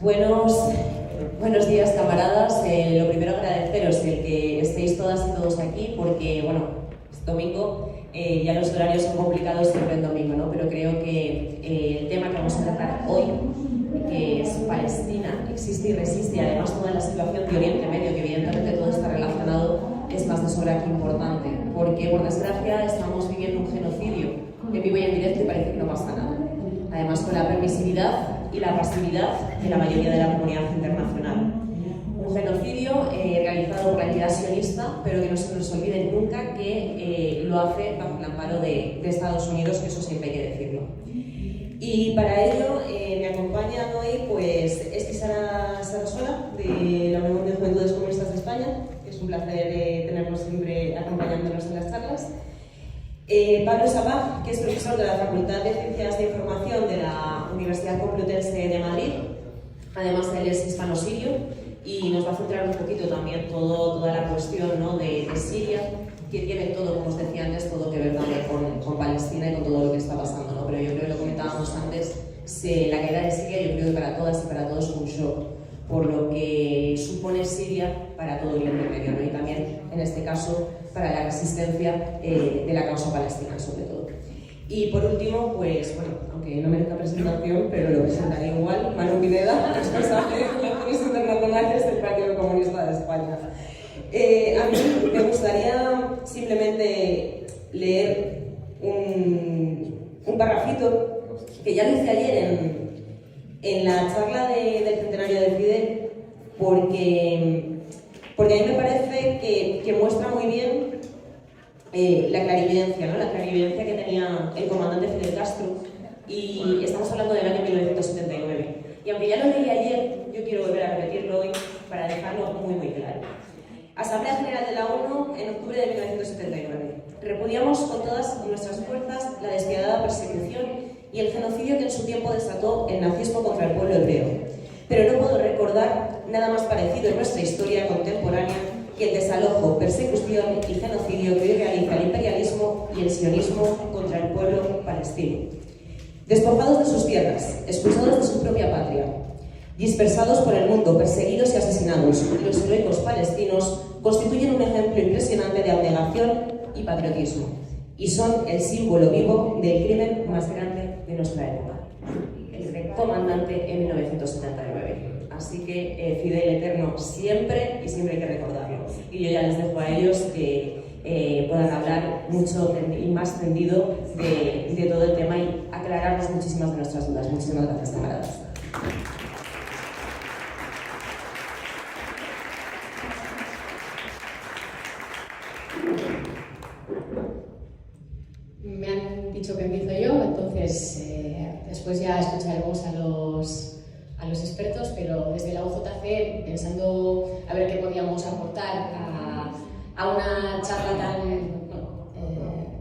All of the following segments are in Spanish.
Buenos días, camaradas. Lo primero, agradeceros el que estéis todas y todos aquí, porque, bueno, es domingo, ya los horarios son complicados siempre el domingo, ¿no? Pero creo que el tema que vamos a tratar hoy, que es Palestina, existe y resiste, y además toda la situación de Oriente Medio, que evidentemente todo está relacionado, es más de sobra que importante, porque, por desgracia, estamos viviendo un genocidio en vivo y en directo y parece que no pasa nada. Además, con la permisividad y la pasividad de la mayoría de la comunidad internacional. Un genocidio realizado por la entidad sionista, pero que no se nos olvide nunca que lo hace bajo el amparo de Estados Unidos, que eso siempre hay que decirlo. Y para ello me acompañan hoy pues Sara Sola, de la Unión de Juventudes Comunistas de España, que es un placer tenernos siempre acompañándonos en las charlas. Pablo Sabaj, que es profesor de la Facultad de Ciencias de Información de la Universidad Complutense de Madrid. Además, él es hispano-sirio y nos va a centrar un poquito también toda la cuestión, ¿no?, de Siria, que tiene todo, como os decía antes, todo que ver también con Palestina y con todo lo que está pasando, ¿no? Pero yo creo que lo comentábamos antes, la caída de Siria yo creo que para todas y para todos fue un shock, por lo que supone Siria para todo Oriente Medio, ¿no? Y también, en este caso, para la resistencia de la causa palestina, sobre todo. Y por último, pues bueno, aunque no merezca presentación, pero lo presentaré igual, Manu Pineda, responsable de Relaciones Internacionales del Partido Comunista de España. A mí me gustaría simplemente leer un parrafito que ya lo hice ayer en la charla del centenario de Fidel, porque a mí me parece que muestra muy bien la clarividencia, ¿no? La clarividencia que tenía el comandante Fidel Castro, y estamos hablando del año 1979. Y aunque ya lo leí ayer, yo quiero volver a repetirlo hoy para dejarlo muy muy claro. Asamblea General de la ONU en octubre de 1979. Repudiamos con todas nuestras fuerzas la despiadada persecución y el genocidio que en su tiempo desató el nazismo contra el pueblo hebreo. Pero no puedo recordar nada más parecido en nuestra historia contemporánea que el desalojo, persecución y genocidio que hoy realiza el imperialismo y el sionismo contra el pueblo palestino. Despojados de sus tierras, expulsados de su propia patria, dispersados por el mundo, perseguidos y asesinados, los heroicos palestinos constituyen un ejemplo impresionante de abnegación y patriotismo, y son el símbolo vivo del crimen más grande de nuestra época, el del comandante en 1979. Así que Fidel eterno siempre, y siempre hay que recordarlo. Y yo ya les dejo a ellos que puedan hablar mucho y más tendido de todo el tema y aclararnos muchísimas de nuestras dudas. Muchísimas gracias, camaradas. Me han dicho que empiezo yo, entonces después ya escucharemos a los expertos, pero desde la UJC, pensando a ver qué podíamos aportar a una charla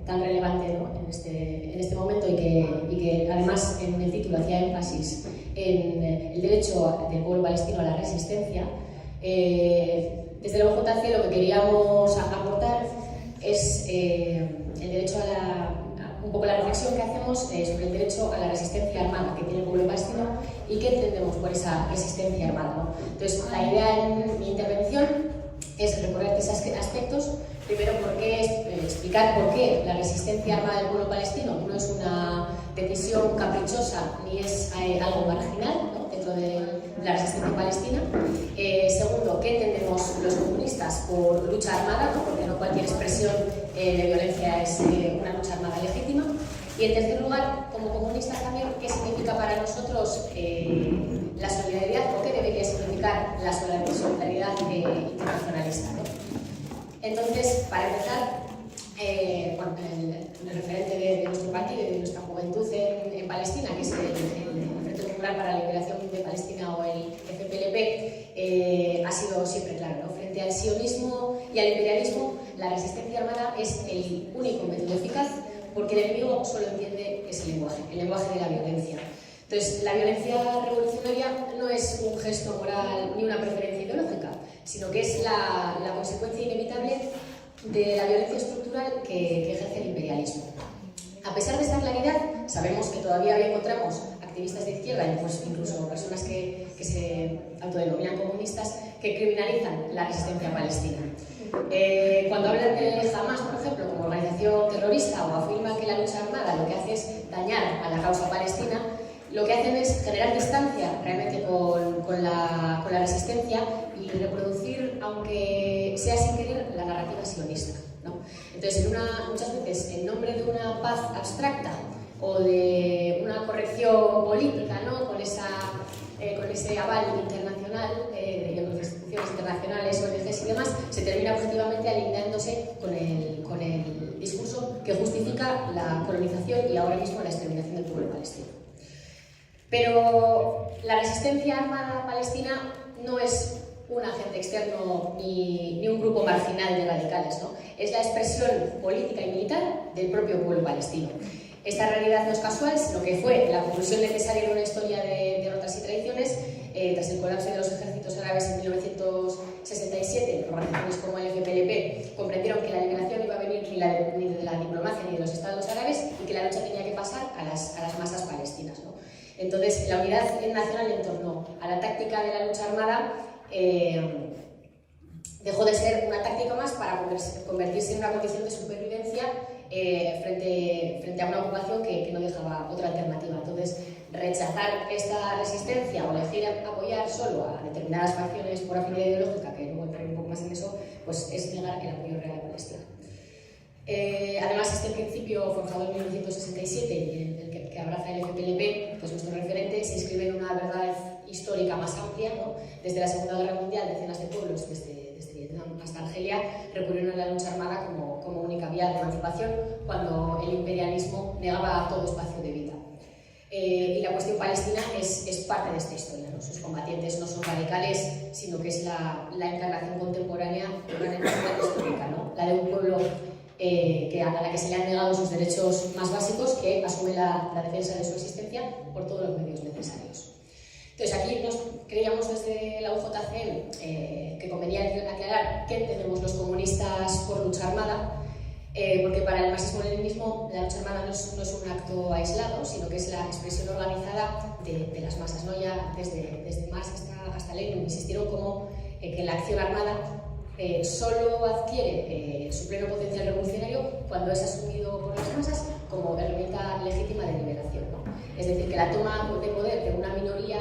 tan relevante, ¿no?, en este momento, y que además en el título hacía énfasis en el derecho del pueblo palestino a la resistencia. Desde la UJC lo que queríamos aportar es el derecho un poco la reflexión que hacemos sobre el derecho a la resistencia armada que tiene el pueblo palestino y qué entendemos por esa resistencia armada, ¿no? Entonces, la idea en mi intervención es recorrer tres aspectos. Primero, explicar por qué la resistencia armada del pueblo palestino no es una decisión caprichosa ni es algo marginal, ¿no?, dentro de la resistencia palestina. Segundo, qué entendemos los comunistas por lucha armada, ¿no?, porque no cualquier expresión de violencia es una lucha armada legítima. Y en tercer lugar, como comunistas también, qué significa para nosotros la solidaridad, o qué debería significar la solidaridad internacionalista, ¿no? Entonces, para empezar, el referente de nuestro partido y de nuestra juventud en Palestina, que es el Frente Popular para la Liberación de Palestina, o el FPLP, ha sido siempre claro, ¿no? Frente al sionismo y al imperialismo, la resistencia armada es el único método eficaz, porque el enemigo solo entiende ese lenguaje, el lenguaje de la violencia. Entonces, la violencia revolucionaria no es un gesto moral ni una preferencia ideológica, sino que es la consecuencia inevitable de la violencia estructural que ejerce el imperialismo. A pesar de esta claridad, sabemos que todavía encontramos activistas de izquierda, incluso personas que se autodenominan comunistas, que criminalizan la resistencia palestina. Cuando hablan de Hamas, por ejemplo, como organización terrorista, o afirman que la lucha armada lo que hace es dañar a la causa palestina, lo que hacen es generar distancia realmente con la resistencia y reproducir, aunque sea sin querer, la narrativa sionista, ¿no? Entonces, muchas veces, en nombre de una paz abstracta o de una corrección política, ¿no? con ese aval internacional y otras instituciones internacionales, ONGs y demás, se termina objetivamente alineándose con el discurso que justifica la colonización y ahora mismo la exterminación del pueblo palestino. Pero la resistencia armada palestina no es un agente externo ni un grupo marginal de radicales, ¿no? Es la expresión política y militar del propio pueblo palestino. Esta realidad no es casual, sino que fue la conclusión necesaria de una historia de derrotas y traiciones. Tras el colapso de los ejércitos árabes en 1967, organizaciones como el FPLP comprendieron que la liberación no iba a venir ni de la diplomacia ni de los estados árabes y que la lucha tenía que pasar a las masas palestinas, ¿no? Entonces, la unidad nacional en torno a la táctica de la lucha armada dejó de ser una táctica más para convertirse en una condición de supervivencia frente a una ocupación que no dejaba otra alternativa. Entonces, rechazar esta resistencia o elegir apoyar solo a determinadas facciones por afinidad ideológica, que luego entraré un poco más en eso, pues es negar el apoyo real a Palestina. Además, este principio forjado en 1967 y el que abraza el FPLP, pues nuestro referente, se inscribe en una verdad histórica más amplia, ¿no? Desde la Segunda Guerra Mundial, decenas de pueblos, desde Vietnam hasta Argelia, recurrieron a la lucha armada como única vía de emancipación cuando el imperialismo negaba todo espacio de vida. Y la cuestión palestina es parte de esta historia, ¿no? Sus combatientes no son radicales, sino que es la encarnación contemporánea de una necesidad histórica, ¿no? La de un pueblo a la que se le han negado sus derechos más básicos, que asume la defensa de su existencia por todos los medios necesarios. Entonces, aquí creíamos desde la UJC que convenía aclarar qué entendemos los comunistas por lucha armada, porque para el marxismo-leninismo la lucha armada no es un acto aislado, sino que es la expresión organizada de las masas, ¿no? Ya desde Marx hasta Lenin insistieron como que la acción armada solo adquiere su pleno potencial revolucionario cuando es asumido por las masas como herramienta legítima de liberación, ¿no? Es decir, que la toma de poder de una minoría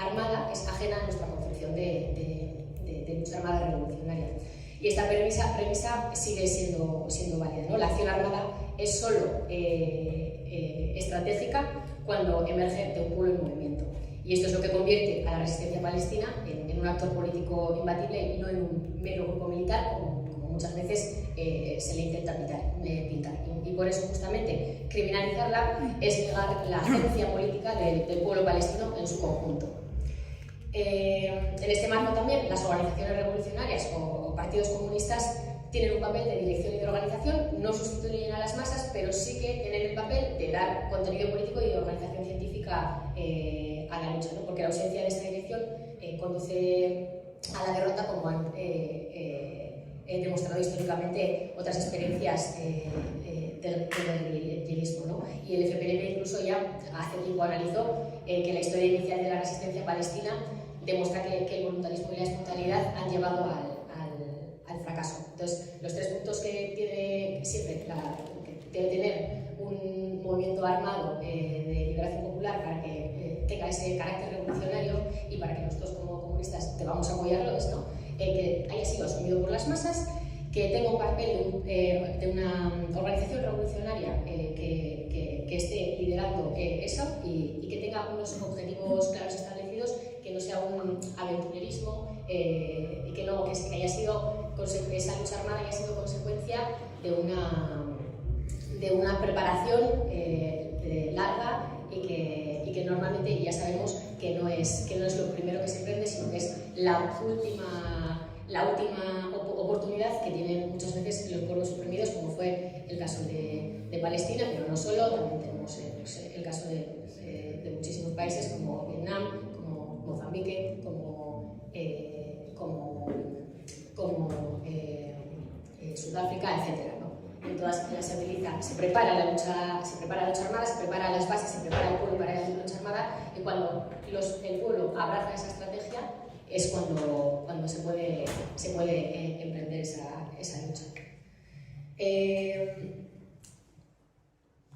armada es ajena a nuestra concepción de lucha armada revolucionaria. Y esta premisa sigue siendo válida, ¿no? La acción armada es solo estratégica cuando emerge de un pueblo en movimiento. Y esto es lo que convierte a la resistencia palestina en un actor político imbatible y no en un mero grupo militar, como muchas veces se le intenta pintar. Y por eso, justamente, criminalizarla es negar la agencia política del pueblo palestino en su conjunto. En este marco también, las organizaciones revolucionarias o partidos comunistas tienen un papel de dirección y de organización, no sustituyen a las masas, pero sí que tienen el papel de dar contenido político y de organización científica a la lucha, ¿no? Porque la ausencia de esta dirección conduce a la derrota, como han demostrado históricamente otras experiencias del guerrillerismo, ¿no? Y el FPLP incluso ya hace tiempo analizó que la historia inicial de la resistencia palestina demuestra que el voluntarismo y la espontaneidad han llevado al fracaso. Entonces, los tres puntos que tiene siempre que debe tener un movimiento armado de liberación popular para que tenga ese carácter revolucionario y para que nosotros como comunistas debamos apoyarlo es, ¿no? Que haya sido asumido por las masas, que tenga un papel de una organización revolucionaria que esté liderando eso y que tenga unos objetivos claros establecidos, que no sea un aventurerismo y que haya sido esa lucha armada haya sido consecuencia de una preparación larga y que normalmente ya sabemos que no es lo primero que se emprende, sino que es la última oportunidad que tienen muchas veces los pueblos oprimidos, como fue el caso de Palestina, pero no solo, también tenemos el caso de muchísimos países como Vietnam, como Mozambique, como Sudáfrica, etc., ¿no? todas ellas se utiliza, se prepara la lucha armada, se prepara las bases, se prepara el pueblo para la lucha armada, y cuando el pueblo abraza esa estrategia es cuando se puede emprender esa lucha.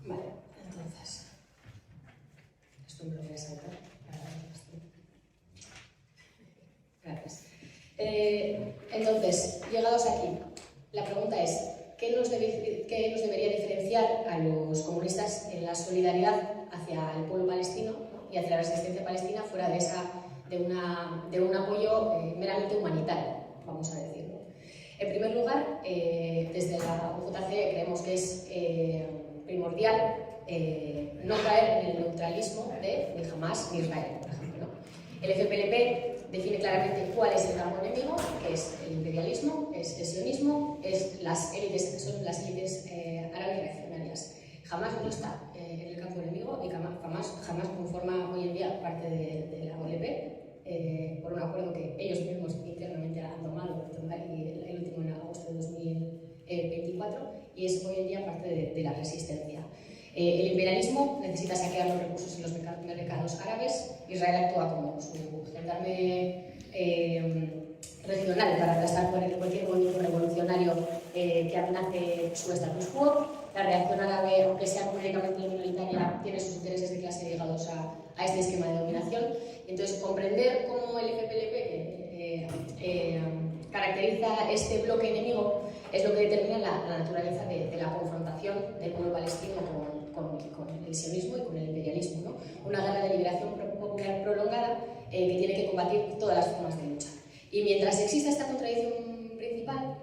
Vale, entonces, esto me lo voy a saltar para dar más tiempo. Gracias. Entonces, llegados aquí, la pregunta es, ¿qué nos debería diferenciar a los comunistas en la solidaridad hacia el pueblo palestino, ¿no?, y hacia la resistencia palestina fuera de un apoyo meramente humanitario, vamos a decirlo? En primer lugar, desde la UJC creemos que es primordial no caer en el neutralismo de ni Hamás ni Israel, por ejemplo, ¿no? El FPLP define claramente cuál es el campo enemigo, que es el imperialismo, es el sionismo, son las élites árabes reaccionarias. Hamás no está en el campo enemigo y jamás conforma hoy en día parte de la OLP por un acuerdo que ellos mismos internamente han tomado y el último en agosto de 2024, y es hoy en día parte de la resistencia. El imperialismo necesita saquear los recursos en los mercados árabes. Israel actúa como su gendarme regional para aplastar cualquier movimiento revolucionario que amenace su status quo. La reacción árabe, aunque sea políticamente minoritaria, tiene sus intereses de clase ligados a este esquema de dominación. Entonces, comprender cómo el FPLP caracteriza este bloque enemigo es lo que determina la naturaleza de la confrontación del pueblo palestino con el sionismo y con el imperialismo, ¿no? Una guerra de liberación popular prolongada que tiene que combatir todas las formas de lucha. Y mientras exista esta contradicción principal,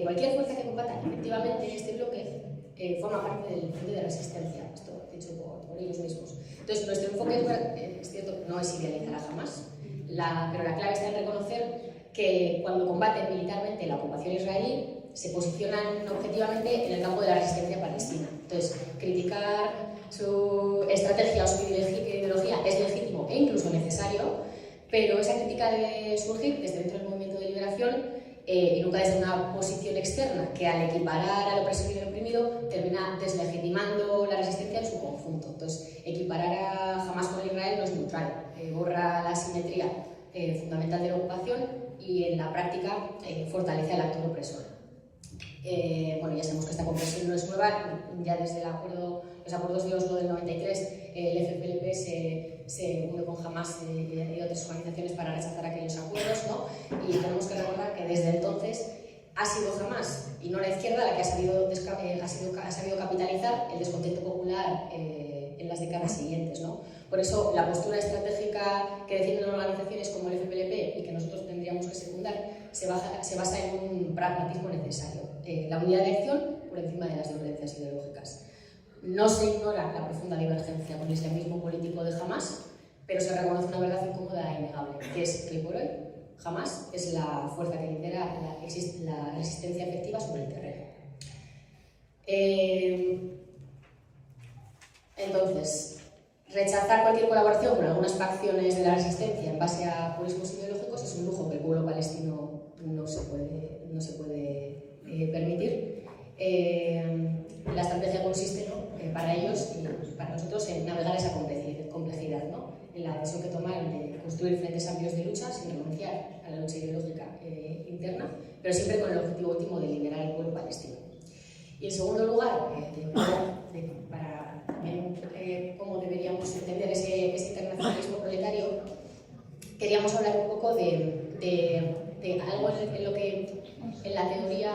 cualquier fuerza que combata efectivamente este bloque forma parte del frente de resistencia, esto dicho por ellos mismos. Entonces, nuestro enfoque es cierto, no es idealizar a Hamás, pero la clave está en reconocer que cuando combaten militarmente la ocupación israelí, se posicionan objetivamente en el campo de la resistencia palestina. Entonces, criticar su estrategia o su ideología es legítimo e incluso necesario, pero esa crítica debe surgir desde dentro del movimiento de liberación y nunca desde una posición externa que, al equiparar al opresor y al oprimido, termina deslegitimando la resistencia en su conjunto. Entonces, equiparar a Hamás con Israel no es neutral, borra la simetría fundamental de la ocupación y en la práctica fortalece al actor opresor. Bueno, ya sabemos que esta comprensión no es nueva, ya desde los acuerdos de Oslo del 93, el FPLP se unió con Hamás y otras organizaciones para rechazar aquellos acuerdos, ¿no? Y tenemos que recordar que desde entonces ha sido Hamás y no la izquierda la que ha sabido capitalizar el descontento popular en las décadas siguientes, ¿no? Por eso la postura estratégica que defienden organizaciones como el FPLP y que nosotros tendríamos que secundar se basa en un pragmatismo necesario, la unidad de acción por encima de las diferencias ideológicas. No se ignora la profunda divergencia con el islamismo político de Hamás, pero se reconoce una verdad incómoda e innegable, que es que por hoy Hamás es la fuerza que lidera la resistencia efectiva sobre el terreno. Entonces, rechazar cualquier colaboración con algunas facciones de la resistencia en base a purismos ideológicos es un lujo que el pueblo palestino no se puede permitir. La estrategia consiste, ¿no?, para ellos y para nosotros en navegar esa complejidad, ¿no?, en la decisión que tomaron de construir frentes amplios de lucha sin renunciar a la lucha ideológica interna, pero siempre con el objetivo último de liberar el pueblo palestino. Y en segundo lugar, para cómo deberíamos entender ese internacionalismo proletario, queríamos hablar un poco de algo en lo que en la teoría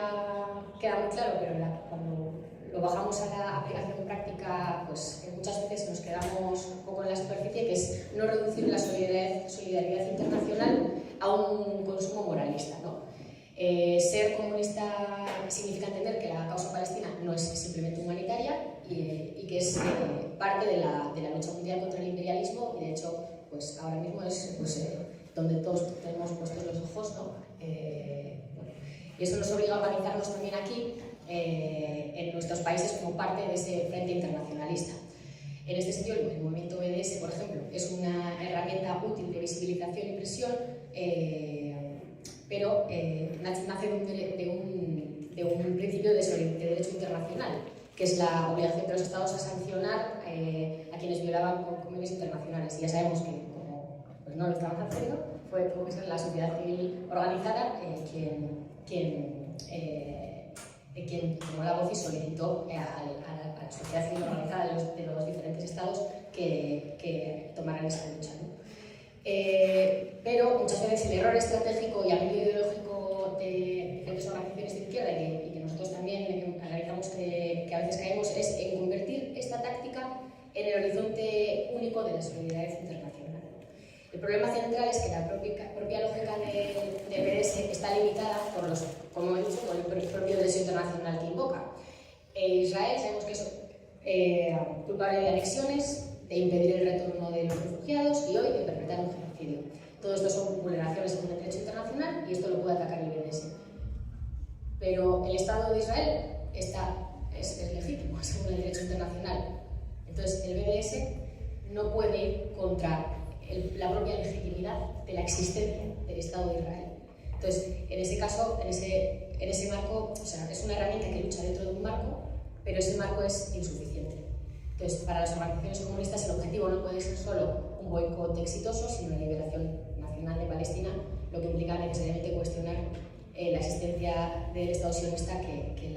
queda muy claro, pero cuando lo bajamos a la aplicación práctica, pues muchas veces nos quedamos un poco en la superficie, que es no reducir la solidaridad internacional a un consumo moralista, ¿no? Ser comunista significa entender que la causa palestina no es simplemente humanitaria y que es parte de la lucha mundial contra el imperialismo, y de hecho pues ahora mismo es donde todos tenemos puestos los ojos, ¿no? Bueno, y eso nos obliga a organizarnos también aquí en nuestros países como parte de ese frente internacionalista. En este sentido, el movimiento BDS, por ejemplo, es una herramienta útil de visibilización y presión, pero nace un principio de derecho internacional, que es la obligación de los Estados a sancionar a quienes violaban convenios internacionales. Y ya sabemos que, como pues no lo estaban haciendo, tuvo que ser la sociedad civil organizada quien tomó la voz y solicitó a la sociedad civil organizada de los diferentes estados que tomaran esa lucha, ¿no? Pero muchas veces el error estratégico y a nivel ideológico de diferentes organizaciones de izquierda y que nosotros también analizamos que a veces caemos es en convertir esta táctica en el horizonte único de la solidaridad internacional. El problema central es que la propia lógica de BDS está limitada por como he dicho, por el propio derecho internacional que invoca. Israel sabemos que es culpable de anexiones, de impedir el retorno de los refugiados y hoy de perpetrar un genocidio. Todo esto son vulneraciones según el derecho internacional y esto lo puede atacar el BDS. Pero el Estado de Israel es legítimo según el derecho internacional. Entonces el BDS no puede ir contra la propia legitimidad de la existencia del Estado de Israel. Entonces, en ese caso, en ese marco, o sea, es una herramienta que lucha dentro de un marco, pero ese marco es insuficiente. Entonces, para las organizaciones comunistas el objetivo no puede ser solo un boicot exitoso, sino la liberación nacional de Palestina, lo que implica necesariamente cuestionar la existencia del Estado sionista que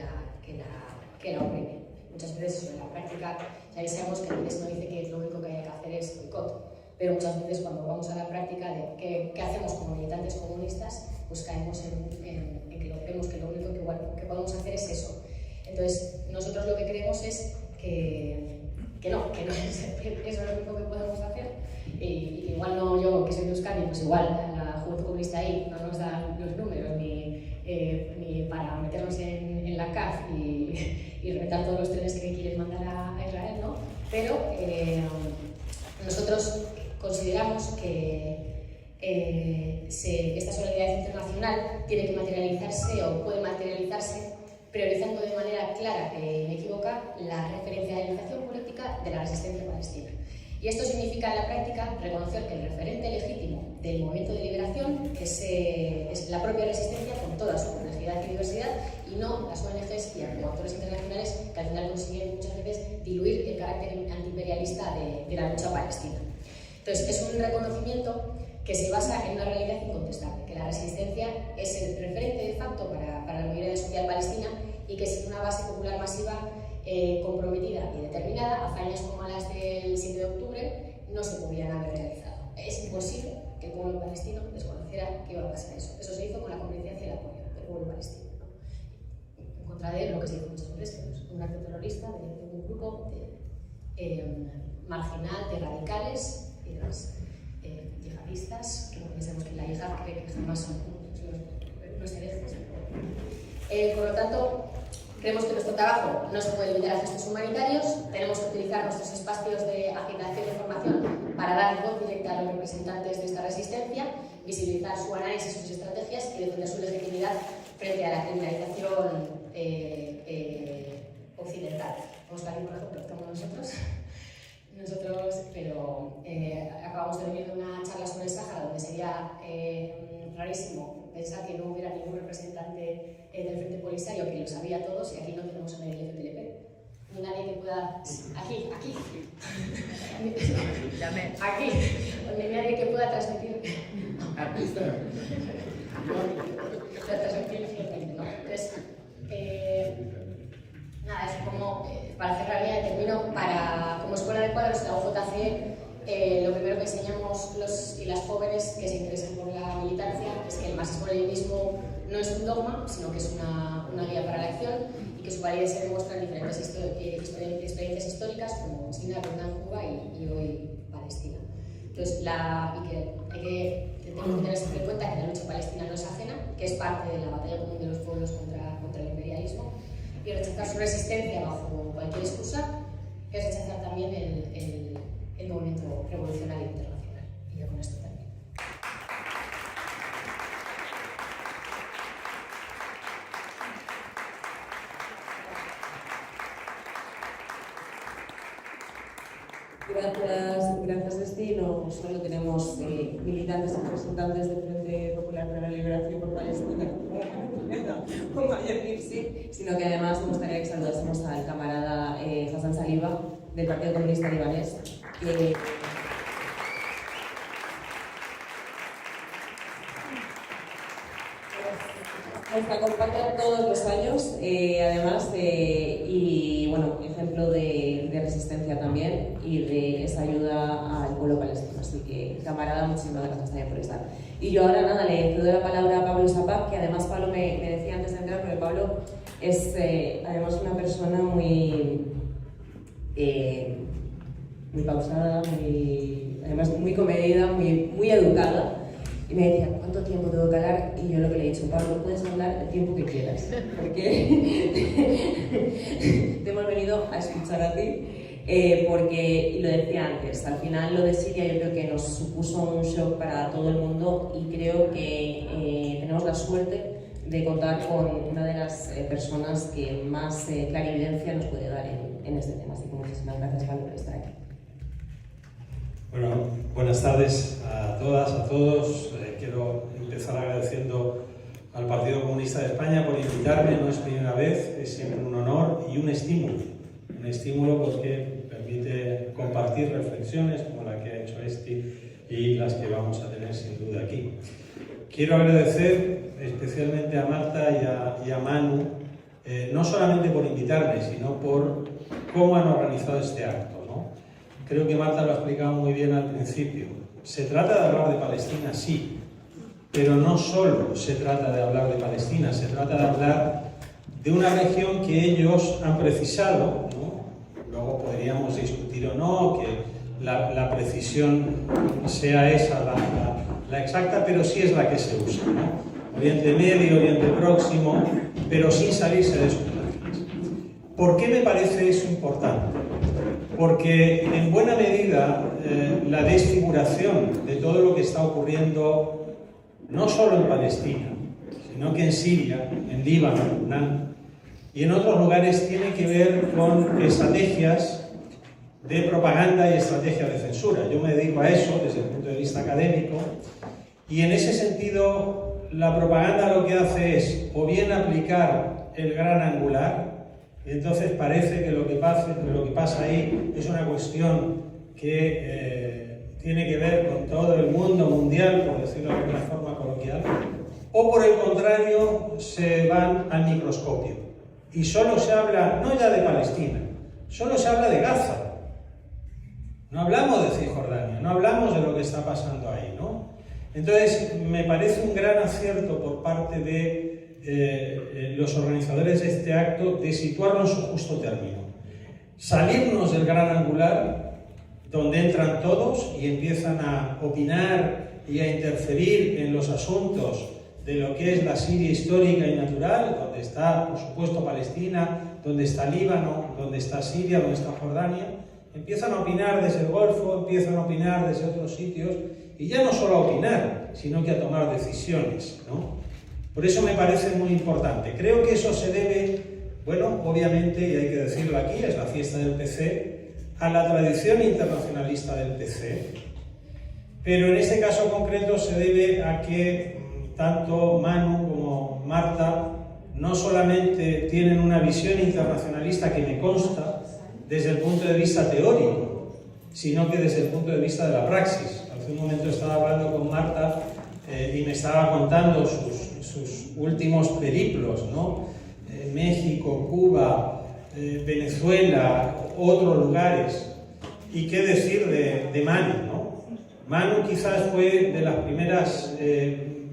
la oprime. Muchas veces en la práctica ya sabemos que el IDES no dice que lo único que hay que hacer es boicot, pero muchas veces cuando vamos a la práctica de qué hacemos como militantes comunistas, pues caemos en que vemos que lo único que podemos hacer es eso. Entonces, nosotros lo que creemos es que no es eso lo único que podemos hacer y que igual no yo, que soy de Euskadi, pues igual la Juventud Comunista ahí no nos dan los números ni para meternos en la CAF y reventar todos los trenes que quieren mandar a Israel, ¿no? Pero nosotros consideramos que esta solidaridad internacional tiene que materializarse o puede materializarse priorizando de manera clara e inequívoca la referencialización política de la resistencia palestina. Y esto significa en la práctica reconocer que el referente legítimo del movimiento de liberación es la propia resistencia con toda su complejidad y diversidad y no las ONGs y actores internacionales que al final consiguen muchas veces diluir el carácter antiimperialista de la lucha palestina. Entonces, es un reconocimiento que se basa en una realidad incontestable, que la resistencia es el referente de facto para la mayoría social palestina y que sin una base popular masiva comprometida y determinada, hazañas como las del 7 de octubre no se podían haber realizado. Es imposible que el pueblo palestino desconociera que iba a pasar eso. Eso se hizo con la competencia y el apoyo del pueblo palestino, ¿no? En contra de lo que se dice muchas veces, que es un acto terrorista de un grupo marginal de radicales y de los yihadistas, que pensamos que la yihad cree que jamás son los herejes. Por lo tanto, creemos que nuestro trabajo no se puede limitar a gestos humanitarios, tenemos que utilizar nuestros espacios de agitación y formación para dar voz directa a los representantes de esta resistencia, visibilizar su análisis, sus estrategias y defender su legitimidad frente a la criminalización occidental. Vamos a ver, por ejemplo, estamos nosotros, pero acabamos de venir de una charla sobre el Sáhara, donde sería rarísimo pensar que no hubiera ningún representante del Frente Polisario que lo sabía todos, y aquí no tenemos a nadie del FPLP. Ni nadie que pueda... Aquí. Donde nadie que pueda transmitir... ¿no? Entonces, nada, es como, para cerrar ya termino, como escuela de cuadros de la UJC, lo primero que enseñamos los y las jóvenes que se interesan por la militancia es que el marxismo-leninismo no es un dogma, sino que es una guía para la acción y que su validez se demuestra en diferentes experiencias históricas como China, Vietnam, Cuba y hoy Palestina. Entonces, tenemos que tener siempre en cuenta que la lucha palestina no es ajena, que es parte de la batalla común de los pueblos contra el imperialismo, y rechazar su resistencia bajo cualquier excusa es rechazar también el movimiento revolucionario internacional. Y yo con esto también. Gracias. gracias a este no solo tenemos militantes y representantes del Frente Popular para la Liberación por Palestina, como ayer Lipsi, sino que además me gustaría que saludásemos al camarada Hassan Saliba, del Partido Comunista Libanés, que nos acompaña todos los años, además, y bueno, ejemplo de resistencia también y de esa ayuda al pueblo palestino. Así que, camarada, muchísimas gracias también por estar. Y yo ahora nada, le cedo la palabra a Pablo Sapac, que además Pablo me decía antes de entrar, pero Pablo es además una persona muy pausada, además muy comedida, muy educada. Y me decía, ¿cuánto tiempo tengo que hablar? Y yo lo que le he dicho, Pablo, puedes hablar el tiempo que quieras, porque te hemos venido a escuchar a ti, porque, y lo decía antes, al final lo de Siria yo creo que nos supuso un shock para todo el mundo y creo que tenemos la suerte de contar con una de las personas que más clarividencia nos puede dar en este tema. Así que muchísimas gracias, Pablo, por estar aquí. Bueno, buenas tardes a todas, a todos. Quiero empezar agradeciendo al Partido Comunista de España por invitarme, no es primera vez, es siempre un honor y un estímulo. Un estímulo porque permite compartir reflexiones como la que ha hecho y las que vamos a tener sin duda aquí. Quiero agradecer especialmente a Marta y a Manu, no solamente por invitarme, sino por cómo han organizado este acto. Creo que Marta lo ha explicado muy bien al principio. Se trata de hablar de Palestina, sí, pero no solo se trata de hablar de Palestina, se trata de hablar de una región que ellos han precisado, ¿no? Luego podríamos discutir o no, que la precisión sea esa la exacta, pero sí es la que se usa, ¿no? Oriente Medio, Oriente Próximo, pero sin salirse de sus márgenes. ¿Por qué me parece eso importante? Porque en buena medida la desfiguración de todo lo que está ocurriendo no solo en Palestina, sino que en Siria, en Líbano, en Lubnán y en otros lugares tiene que ver con estrategias de propaganda y estrategias de censura. Yo me dedico a eso desde el punto de vista académico y en ese sentido la propaganda lo que hace es o bien aplicar el gran angular. Y entonces parece que lo que pasa ahí es una cuestión que tiene que ver con todo el mundo mundial, por decirlo de alguna forma coloquial, o por el contrario se van al microscopio. Y solo se habla, no ya de Palestina, solo se habla de Gaza. No hablamos de Cisjordania, no hablamos de lo que está pasando ahí, ¿no? Entonces me parece un gran acierto por parte de los organizadores de este acto de situarlo en su justo término. Salirnos del gran angular, donde entran todos y empiezan a opinar y a interferir en los asuntos de lo que es la Siria histórica y natural, donde está, por supuesto, Palestina, donde está Líbano, donde está Siria, donde está Jordania. Empiezan a opinar desde el Golfo, empiezan a opinar desde otros sitios, y ya no solo a opinar, sino que a tomar decisiones, ¿no? Por eso me parece muy importante. Creo que eso se debe, bueno, obviamente, y hay que decirlo aquí, es la fiesta del PC, a la tradición internacionalista del PC, pero en este caso concreto se debe a que tanto Manu como Marta no solamente tienen una visión internacionalista que me consta desde el punto de vista teórico, sino que desde el punto de vista de la praxis. Hace un momento estaba hablando con Marta y me estaba contando sus últimos periplos, ¿no? México, Cuba, Venezuela, otros lugares. ¿Y qué decir de Manu, ¿no? Manu quizás fue de las primeras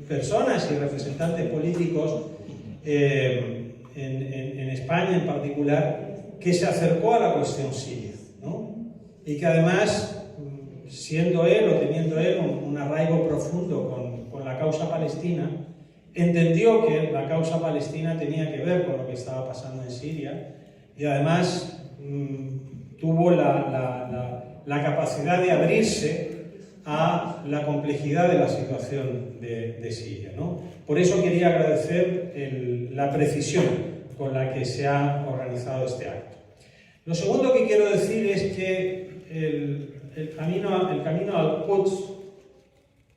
personas y representantes políticos en España en particular que se acercó a la cuestión siria, ¿no? Y que además, siendo él o teniendo él un arraigo profundo con la causa palestina, entendió que la causa palestina tenía que ver con lo que estaba pasando en Siria y además tuvo la capacidad de abrirse a la complejidad de la situación de Siria, ¿no? Por eso quería agradecer la precisión con la que se ha organizado este acto. Lo segundo que quiero decir es que el camino al Quds,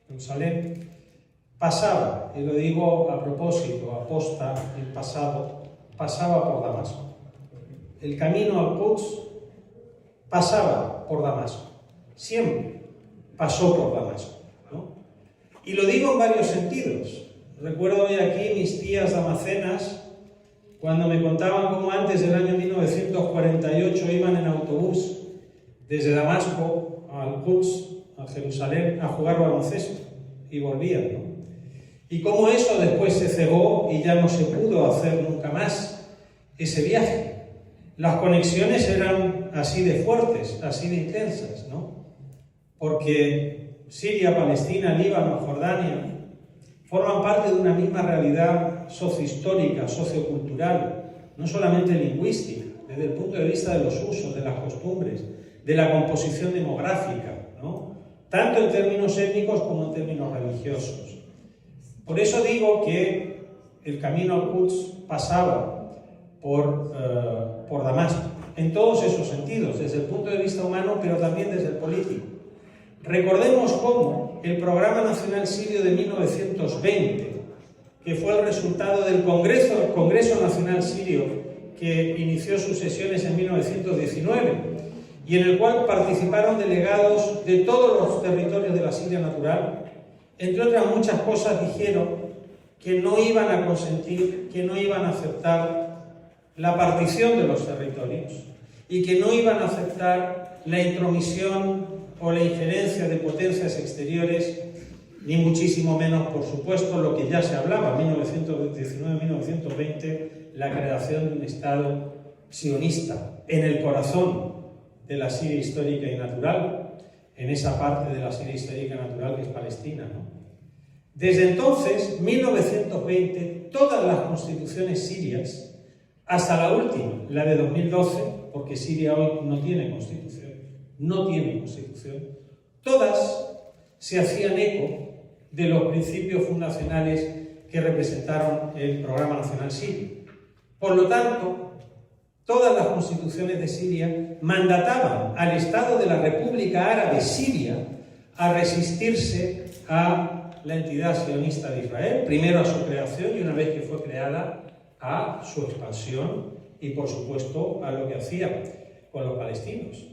Jerusalén, pasaba, y lo digo a propósito, aposta, en pasado, pasaba por Damasco. El camino al Quds pasaba por Damasco, siempre pasó por Damasco, ¿no? Y lo digo en varios sentidos. Recuerdo hoy aquí mis tías damacenas, cuando me contaban cómo antes del año 1948 iban en autobús desde Damasco al Quds, a Jerusalén, a jugar baloncesto, y volvían, ¿no? Y cómo eso después se cegó y ya no se pudo hacer nunca más ese viaje. Las conexiones eran así de fuertes, así de intensas, ¿no? Porque Siria, Palestina, Líbano, Jordania forman parte de una misma realidad sociohistórica, sociocultural, no solamente lingüística, desde el punto de vista de los usos, de las costumbres, de la composición demográfica, ¿no? Tanto en términos étnicos como en términos religiosos. Por eso digo que el camino al Quds pasaba por Damasco, en todos esos sentidos, desde el punto de vista humano, pero también desde el político. Recordemos cómo el Programa Nacional Sirio de 1920, que fue el resultado del Congreso Nacional Sirio, que inició sus sesiones en 1919, y en el cual participaron delegados de todos los territorios de la Siria natural, entre otras muchas cosas dijeron que no iban a consentir, que no iban a aceptar la partición de los territorios y que no iban a aceptar la intromisión o la injerencia de potencias exteriores, ni muchísimo menos, por supuesto, lo que ya se hablaba en 1919-1920, la creación de un Estado sionista en el corazón de la Siria histórica y natural, en esa parte de la Siria histórica y natural que es Palestina, ¿no? Desde entonces, 1920, todas las constituciones sirias, hasta la última, la de 2012, porque Siria hoy no tiene constitución, todas se hacían eco de los principios fundacionales que representaron el Programa Nacional Sirio. Por lo tanto, todas las constituciones de Siria mandataban al Estado de la República Árabe Siria a resistirse a la entidad sionista de Israel, primero a su creación y una vez que fue creada, a su expansión y, por supuesto, a lo que hacía con los palestinos.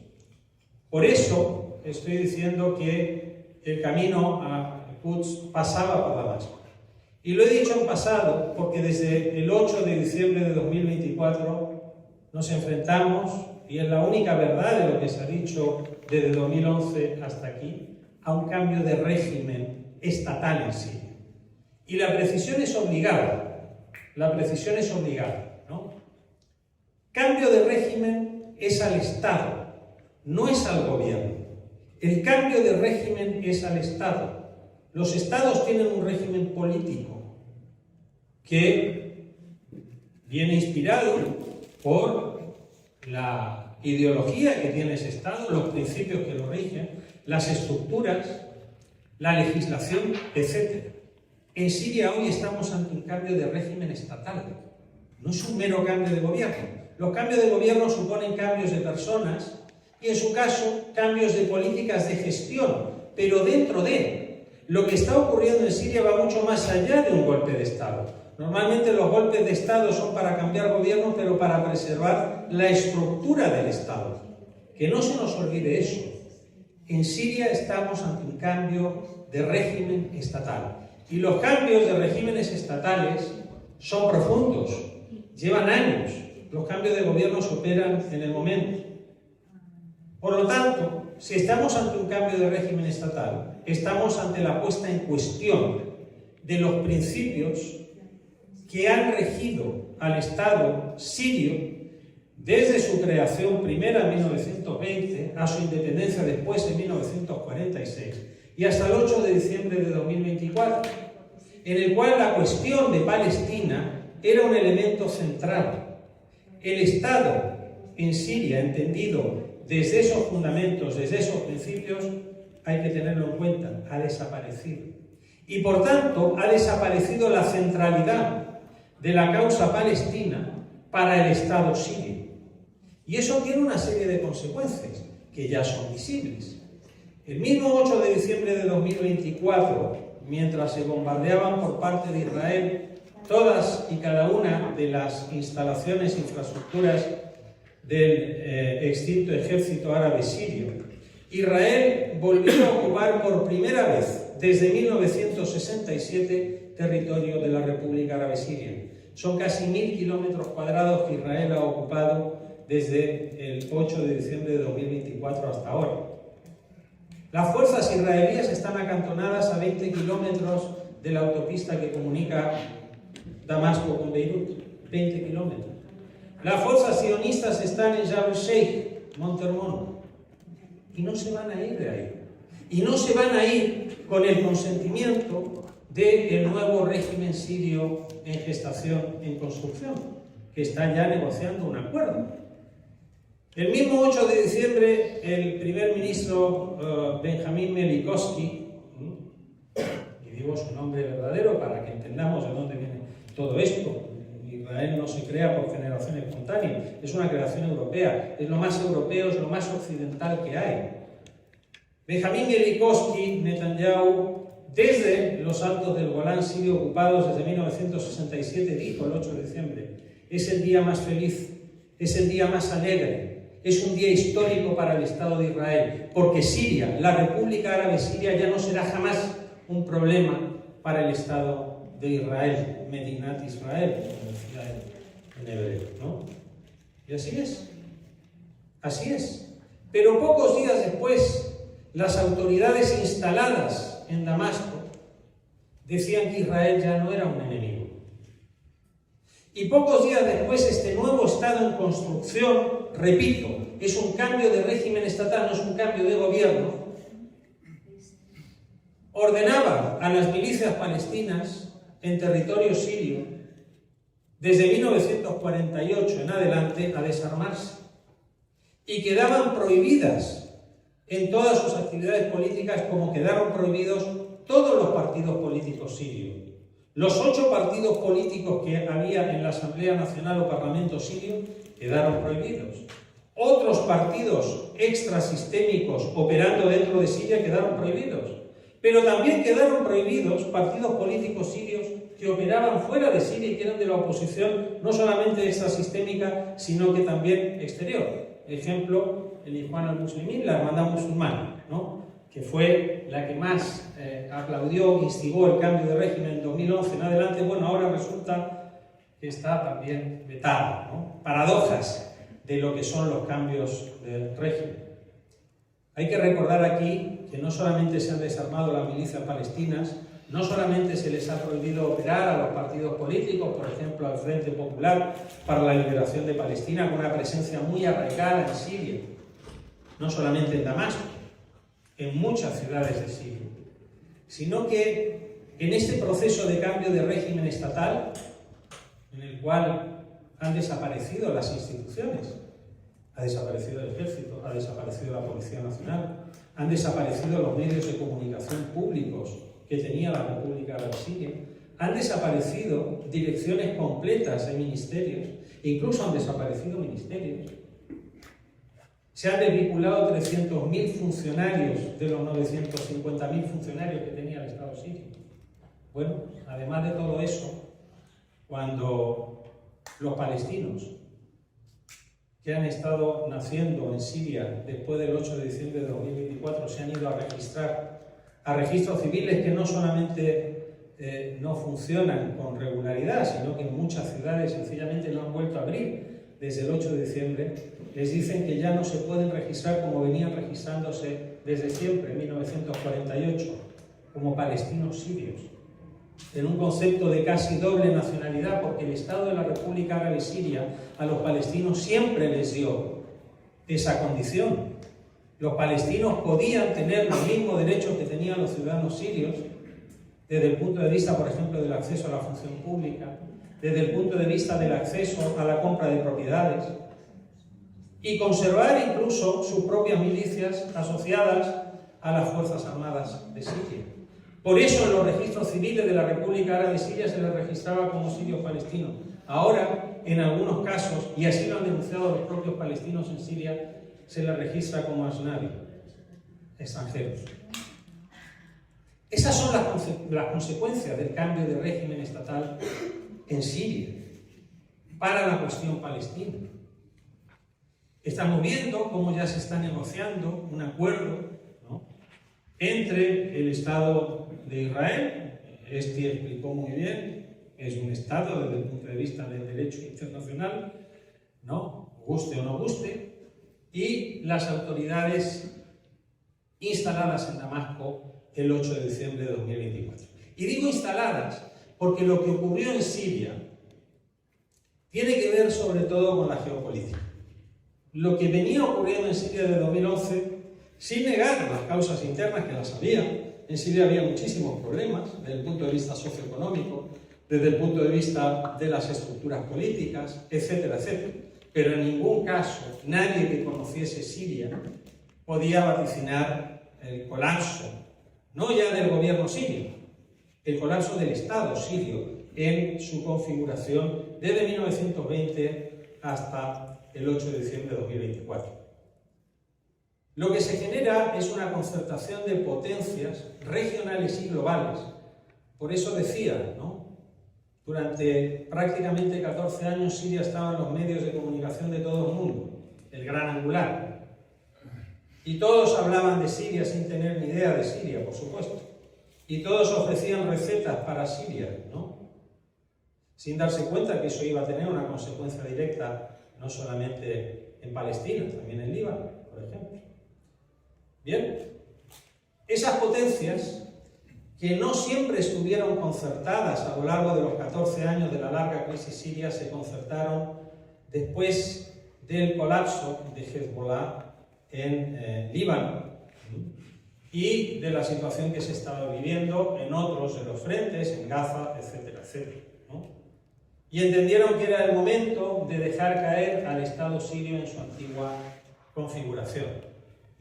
Por eso estoy diciendo que el camino a Quds pasaba por Damasco. Y lo he dicho en pasado porque desde el 8 de diciembre de 2024 nos enfrentamos, y es la única verdad de lo que se ha dicho desde 2011 hasta aquí, a un cambio de régimen estatal en Siria. Y la precisión es obligada, ¿no? Cambio de régimen es al Estado, no es al gobierno. El cambio de régimen es al Estado. Los Estados tienen un régimen político que viene inspirado por la ideología que tiene ese Estado, los principios que lo rigen, las estructuras, la legislación, etc. En Siria hoy estamos ante un cambio de régimen estatal, no es un mero cambio de gobierno. Los cambios de gobierno suponen cambios de personas y, en su caso, cambios de políticas de gestión, pero dentro de lo que está ocurriendo en Siria va mucho más allá de un golpe de Estado. Normalmente los golpes de Estado son para cambiar gobierno, pero para preservar la estructura del Estado. Que no se nos olvide eso. En Siria estamos ante un cambio de régimen estatal. Y los cambios de regímenes estatales son profundos, llevan años. Los cambios de gobierno se operan en el momento. Por lo tanto, si estamos ante un cambio de régimen estatal, estamos ante la puesta en cuestión de los principios que han regido al Estado sirio desde su creación primera en 1920 a su independencia después en 1946 y hasta el 8 de diciembre de 2024, en el cual la cuestión de Palestina era un elemento central. El Estado en Siria, entendido desde esos fundamentos, desde esos principios, hay que tenerlo en cuenta, ha desaparecido. Y por tanto, ha desaparecido la centralidad de la causa palestina para el Estado sirio. Y eso tiene una serie de consecuencias que ya son visibles. El mismo 8 de diciembre de 2024, mientras se bombardeaban por parte de Israel todas y cada una de las instalaciones e infraestructuras del extinto ejército árabe sirio, Israel volvió a ocupar por primera vez desde 1967 territorio de la República Árabe Siria. Son casi 1000 kilómetros cuadrados que Israel ha ocupado desde el 8 de diciembre de 2024 hasta ahora. Las fuerzas israelíes están acantonadas a 20 kilómetros de la autopista que comunica Damasco con Beirut. 20 kilómetros. Las fuerzas sionistas están en Jabal Sheikh, Monte Hermón, y no se van a ir de ahí. Y no se van a ir con el consentimiento del nuevo régimen sirio en gestación, en construcción, que está ya negociando un acuerdo. El mismo 8 de diciembre, el primer ministro Benjamín Milikowski, y digo su nombre verdadero para que entendamos de dónde viene todo esto. Israel no se crea por generación espontánea, es una creación europea, es lo más europeo, es lo más occidental que hay. Benjamín Milikowski, Netanyahu, desde los altos del Golán sirio ocupados desde 1967, dijo el 8 de diciembre: es el día más feliz, es el día más alegre, es un día histórico para el Estado de Israel, porque Siria, la República Árabe Siria, ya no será jamás un problema para el Estado de Israel, Medinat Israel, como decía en hebreo, ¿no? Y así es, así es. Pero pocos días después, las autoridades instaladas en Damasco decían que Israel ya no era un enemigo. Y pocos días después, este nuevo Estado en construcción, repito, es un cambio de régimen estatal, no es un cambio de gobierno, ordenaba a las milicias palestinas en territorio sirio, desde 1948 en adelante, a desarmarse, y quedaban prohibidas en todas sus actividades políticas, como quedaron prohibidos todos los partidos políticos sirios. Los 8 partidos políticos que había en la Asamblea Nacional o Parlamento sirio quedaron prohibidos. Otros partidos extrasistémicos operando dentro de Siria quedaron prohibidos. Pero también quedaron prohibidos partidos políticos sirios que operaban fuera de Siria y que eran de la oposición, no solamente extrasistémica, sino que también exterior. Ejemplo, el Ikhwan al-Muslimin, la hermandad musulmana, ¿no?, que fue la que más aplaudió, instigó el cambio de régimen en 2011 en adelante. Bueno, ahora resulta que está también vetada, ¿no? Paradojas de lo que son los cambios de régimen. Hay que recordar aquí que no solamente se han desarmado las milicias palestinas, no solamente se les ha prohibido operar a los partidos políticos, por ejemplo al Frente Popular para la Liberación de Palestina, con una presencia muy arraigada en Siria, no solamente en Damasco, en muchas ciudades de Siria, sino que en este proceso de cambio de régimen estatal, en el cual han desaparecido las instituciones, ha desaparecido el ejército, ha desaparecido la Policía Nacional, han desaparecido los medios de comunicación públicos que tenía la República Árabe Siria, han desaparecido direcciones completas de ministerios, incluso han desaparecido ministerios. Se han desvinculado 300.000 funcionarios de los 950.000 funcionarios que tenía el Estado sirio. Bueno, además de todo eso, cuando los palestinos que han estado naciendo en Siria después del 8 de diciembre de 2024 se han ido a registrar a registros civiles que no solamente no funcionan con regularidad, sino que en muchas ciudades sencillamente no han vuelto a abrir desde el 8 de diciembre, les dicen que ya no se pueden registrar como venían registrándose desde siempre, en 1948, como palestinos sirios, en un concepto de casi doble nacionalidad, porque el Estado de la República Árabe Siria a los palestinos siempre les dio esa condición. Los palestinos podían tener los mismos derechos que tenían los ciudadanos sirios, desde el punto de vista, por ejemplo, del acceso a la función pública, desde el punto de vista del acceso a la compra de propiedades, y conservar incluso sus propias milicias asociadas a las Fuerzas Armadas de Siria. Por eso en los registros civiles de la República Árabe Siria se les registraba como sirios palestinos. Ahora, en algunos casos, y así lo han denunciado los propios palestinos en Siria, se les registra como asnavi. extranjeros. Esas son las consecuencias del cambio de régimen estatal en Siria para la cuestión palestina. Estamos viendo cómo ya se está negociando un acuerdo, ¿no?, entre el Estado de Israel. Este explicó muy bien, es un Estado desde el punto de vista del derecho internacional, ¿no?, guste o no guste, y las autoridades instaladas en Damasco el 8 de diciembre de 2024. Y digo instaladas porque lo que ocurrió en Siria tiene que ver sobre todo con la geopolítica. Lo que venía ocurriendo en Siria desde 2011, sin negar las causas internas que las había, en Siria había muchísimos problemas desde el punto de vista socioeconómico, desde el punto de vista de las estructuras políticas, etcétera, etcétera. Pero en ningún caso nadie que conociese Siria podía vaticinar el colapso, no ya del gobierno sirio, el colapso del Estado sirio en su configuración desde 1920 hasta el 8 de diciembre de 2024. Lo que se genera es una concertación de potencias regionales y globales. Por eso decía, ¿no?, durante prácticamente 14 años Siria estaba en los medios de comunicación de todo el mundo, el gran angular. Y todos hablaban de Siria sin tener ni idea de Siria, por supuesto. Y todos ofrecían recetas para Siria, ¿no?, sin darse cuenta que eso iba a tener una consecuencia directa no solamente en Palestina, también en Líbano, por ejemplo. Bien, esas potencias que no siempre estuvieron concertadas a lo largo de los 14 años de la larga crisis siria, se concertaron después del colapso de Hezbollah en Líbano y de la situación que se estaba viviendo en otros de los frentes, en Gaza, etcétera, etcétera, ¿no? Y entendieron que era el momento de dejar caer al Estado sirio en su antigua configuración.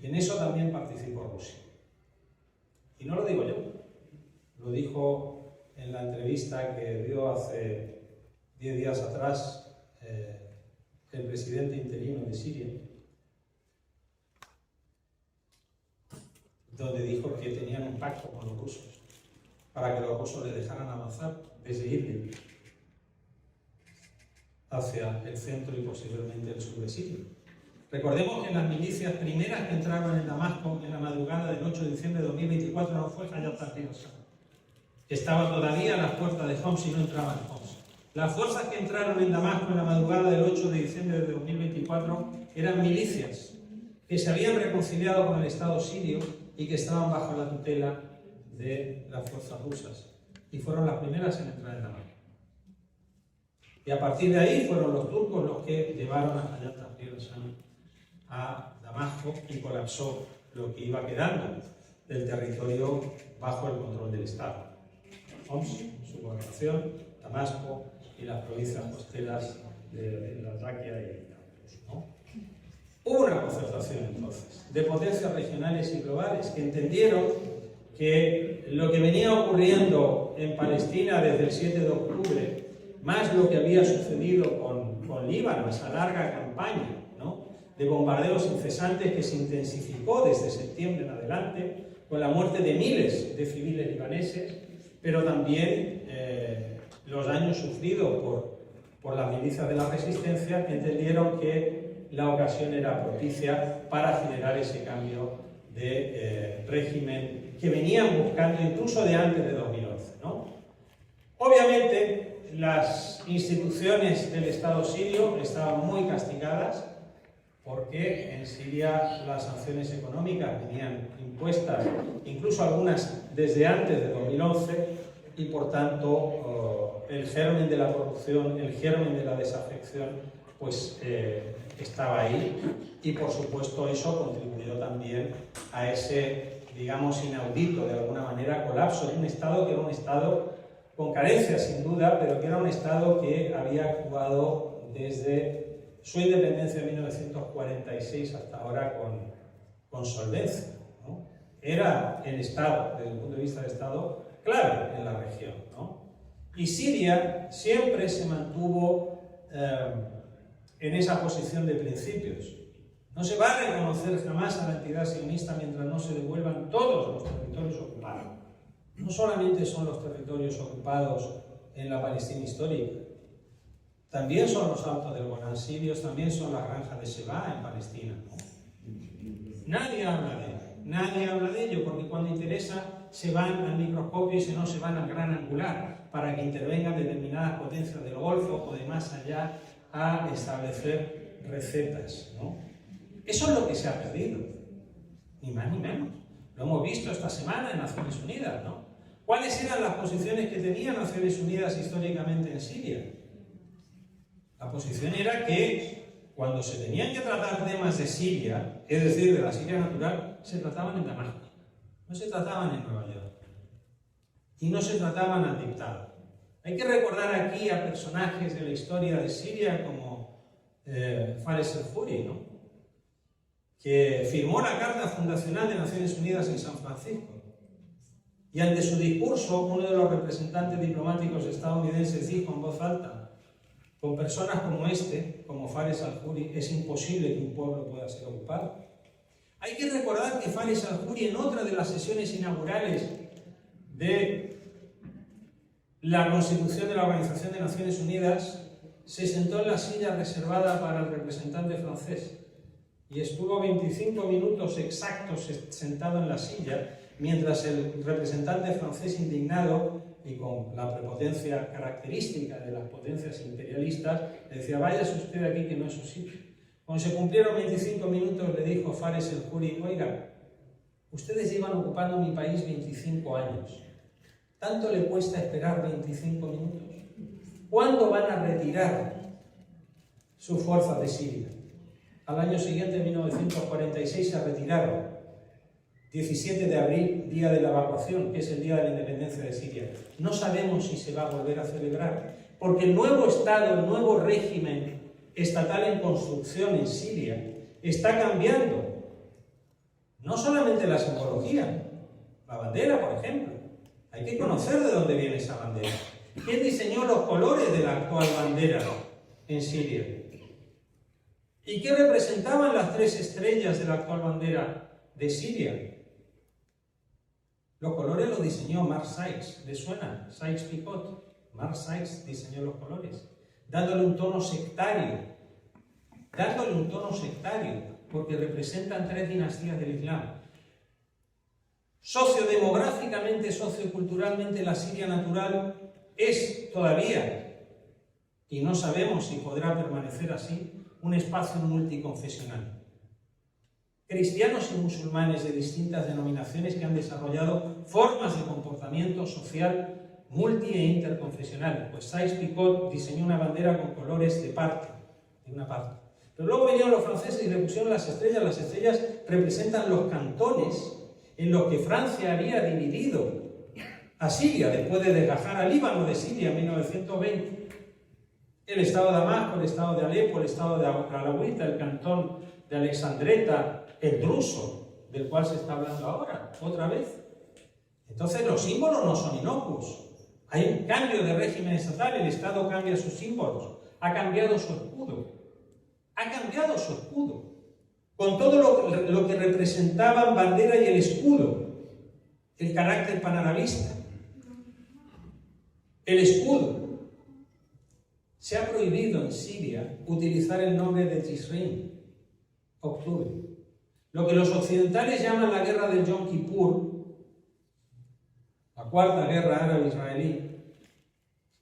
Y en eso también participó Rusia. Y no lo digo yo, lo dijo en la entrevista que dio hace 10 días atrás el presidente interino de Siria, donde dijo que tenían un pacto con los rusos para que los rusos le dejaran avanzar desde Idlib hacia el centro y posiblemente el sur de Siria. Recordemos que las milicias primeras que entraron en Damasco en la madrugada del 8 de diciembre de 2024 no fue Hayat Tahrir al-Sham, que estaba todavía a las puertas de Homs y no entraba en Homs. Las fuerzas que entraron en Damasco en la madrugada del 8 de diciembre de 2024 eran milicias que se habían reconciliado con el Estado sirio y que estaban bajo la tutela de las fuerzas rusas. Y fueron las primeras en entrar en Damasco. Y a partir de ahí fueron los turcos los que llevaron a Hayat Tahrir al-Sham a Damasco y colapsó lo que iba quedando del territorio bajo el control del Estado. Homs, su gobernación, Damasco y las provincias costeras de la Traquia y ¿no? Hubo una concertación entonces de potencias regionales y globales que entendieron que lo que venía ocurriendo en Palestina desde el 7 de octubre, más lo que había sucedido con Líbano, esa larga campaña, ¿no?, de bombardeos incesantes que se intensificó desde septiembre en adelante, con la muerte de miles de civiles libaneses, pero también los daños sufridos por las milicias de la resistencia, entendieron que la ocasión era propicia para generar ese cambio de régimen que venían buscando incluso de antes de 2011, ¿no? Obviamente, las instituciones del Estado sirio estaban muy castigadas porque en Siria las sanciones económicas venían impuestas, incluso algunas desde antes de 2011, y por tanto el germen de la corrupción, el germen de la desafección, pues estaba ahí, y por supuesto eso contribuyó también a ese, digamos, inaudito de alguna manera colapso de un Estado que era un Estado con carencias sin duda, pero que era un Estado que había actuado desde su independencia en 1946 hasta ahora con solvencia, ¿no? Era el Estado, desde el punto de vista del Estado, clave en la región, ¿no? Y Siria siempre se mantuvo en esa posición de principios, No se va a reconocer jamás a la entidad sionista mientras no se devuelvan todos los territorios ocupados. No solamente son los territorios ocupados en la Palestina histórica, también son los altos del Golán sirios, también son las granjas de Sheba en Palestina, ¿no? Nadie habla de ello, porque cuando interesa se van al microscopio y si no se van al gran angular para que intervengan determinadas potencias del Golfo o de más allá a establecer recetas, ¿no? Eso es lo que se ha perdido, ni más ni menos. Lo hemos visto esta semana en Naciones Unidas, ¿no? ¿Cuáles eran las posiciones que tenía Naciones Unidas históricamente en Siria? La posición era que cuando se tenían que tratar temas de Siria, es decir, de la Siria natural, se trataban en Damasco, no se trataban en Nueva York y no se trataban al dictado. Hay que recordar aquí a personajes de la historia de Siria como Fares el-Huri, ¿no? Que firmó la Carta Fundacional de Naciones Unidas en San Francisco. Y ante su discurso, uno de los representantes diplomáticos estadounidenses dijo en voz alta: con personas como como Fares al-Huri, es imposible que un pueblo pueda ser ocupado. Hay que recordar que Fares al-Huri, en otra de las sesiones inaugurales de la Constitución de la Organización de Naciones Unidas, se sentó en la silla reservada para el representante francés y estuvo 25 minutos exactos sentado en la silla, mientras el representante francés, indignado y con la prepotencia característica de las potencias imperialistas, le decía: váyase usted de aquí que no es su sitio. Cuando se cumplieron 25 minutos le dijo Fares el-Huri: oiga, ustedes llevan ocupando mi país 25 años. ¿Tanto le cuesta esperar 25 minutos? ¿Cuándo van a retirar sus fuerzas de Siria? Al año siguiente, en 1946, se retiraron. 17 de abril, día de la evacuación, que es el día de la independencia de Siria. No sabemos si se va a volver a celebrar, porque el nuevo Estado, el nuevo régimen estatal en construcción en Siria está cambiando. No solamente la simbología, la bandera, por ejemplo. Hay que conocer de dónde viene esa bandera. ¿Quién diseñó los colores de la actual bandera en Siria? ¿Y qué representaban las 3 estrellas de la actual bandera de Siria? Los colores los diseñó Mark Sykes. ¿Les suena? Sykes-Picot. Mark Sykes diseñó los colores, dándole un tono sectario. Porque representan 3 dinastías del Islam. Sociodemográficamente, socioculturalmente, la Siria natural es todavía, y no sabemos si podrá permanecer así, un espacio multiconfesional. Cristianos y musulmanes de distintas denominaciones que han desarrollado formas de comportamiento social multi e interconfesional. Pues Sykes-Picot diseñó una bandera con colores de una parte. Pero luego vinieron los franceses y le pusieron las estrellas. Las estrellas representan los cantones en los que Francia había dividido a Siria después de desgajar al Líbano de Siria en 1920. El estado de Damasco, el estado de Alepo, el estado de Alawita, el cantón de Alexandreta, el druso, del cual se está hablando ahora, otra vez. Entonces los símbolos no son inocuos. Hay un cambio de régimen estatal, el Estado cambia sus símbolos, ha cambiado su escudo. Con todo lo que representaban bandera y el escudo, el carácter panarabista, el escudo. Se ha prohibido en Siria utilizar el nombre de Tishreen, octubre. Lo que los occidentales llaman la guerra del Yom Kippur, la cuarta guerra árabe-israelí,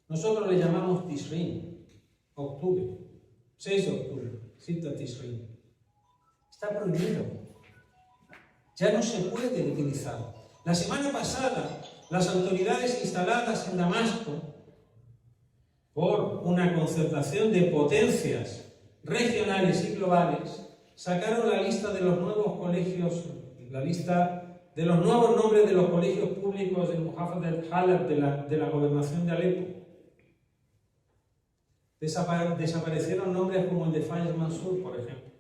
nosotros le llamamos Tishreen, octubre, 6 de octubre, Sita Tishreen. Está prohibido. Ya no se puede utilizar. La semana pasada, las autoridades instaladas en Damasco, por una concertación de potencias regionales y globales, sacaron la lista de los nuevos colegios, la lista de los nuevos nombres de los colegios públicos del Muhaffaz al-Halab de la gobernación de Alepo. Desaparecieron nombres como el de Fayez Mansour, por ejemplo.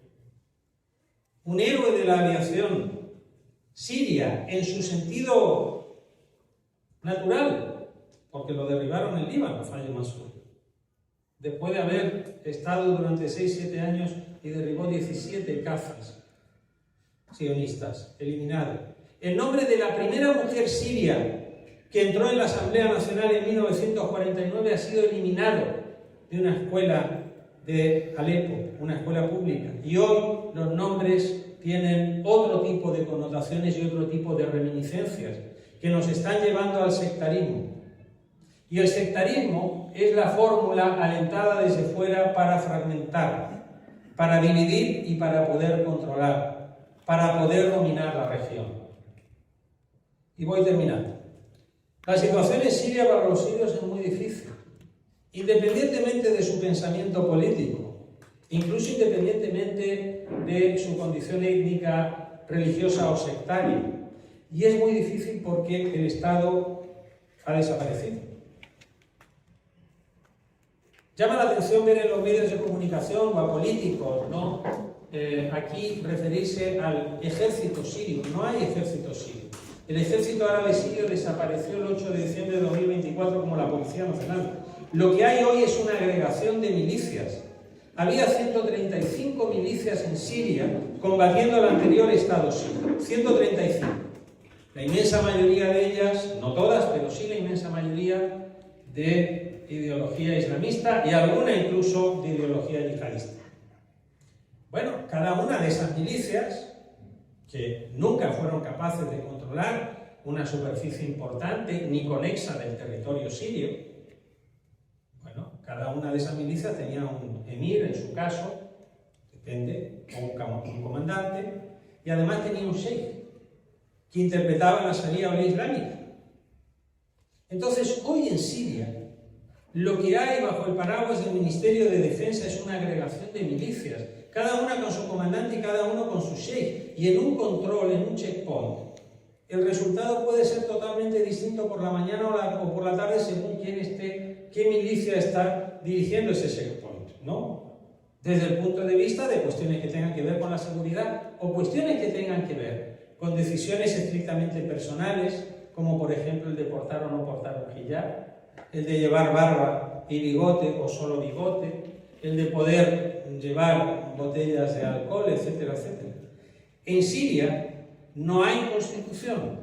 Un héroe de la aviación siria en su sentido natural, porque lo derribaron en Líbano, Fayez Mansour. después de haber estado durante 6-7 años y derribó 17 cazas sionistas, eliminado. El nombre de la primera mujer siria que entró en la Asamblea Nacional en 1949 ha sido eliminado de una escuela de Alepo, una escuela pública. Y hoy los nombres tienen otro tipo de connotaciones y otro tipo de reminiscencias que nos están llevando al sectarismo. Y el sectarismo es la fórmula alentada desde fuera para fragmentar, para dividir y para poder controlar, para poder dominar la región. Y voy terminando. La situación en Siria para los sirios es muy difícil, independientemente de su pensamiento político, incluso independientemente de su condición étnica, religiosa o sectaria. Y es muy difícil porque el Estado ha desaparecido. Llama la atención ver en los medios de comunicación o a políticos, ¿no? Aquí referirse al ejército sirio. No hay ejército sirio. El ejército árabe sirio desapareció el 8 de diciembre de 2024 como la Policía Nacional. Lo que hay hoy es una agregación de milicias. Había 135 milicias en Siria combatiendo al anterior Estado sirio. 135. La inmensa mayoría de ellas, no todas, pero sí la inmensa mayoría de ideología islamista y alguna incluso de ideología yihadista. Bueno, cada una de esas milicias, que nunca fueron capaces de controlar una superficie importante ni conexa del territorio sirio, bueno, cada una de esas milicias tenía un emir, en su caso, depende, o un comandante, y además tenía un sheikh, que interpretaba la Sharia o la islámica. Entonces, hoy en Siria, lo que hay bajo el paraguas del Ministerio de Defensa es una agregación de milicias, cada una con su comandante y cada uno con su sheikh, y en un control, en un checkpoint. El resultado puede ser totalmente distinto por la mañana o por la tarde según qué milicia está dirigiendo ese checkpoint, ¿no? Desde el punto de vista de cuestiones que tengan que ver con la seguridad o cuestiones que tengan que ver con decisiones estrictamente personales, como por ejemplo el de portar o no portar un hijab, el de llevar barba y bigote o solo bigote, el de poder llevar botellas de alcohol, etcétera, etcétera. En Siria no hay constitución,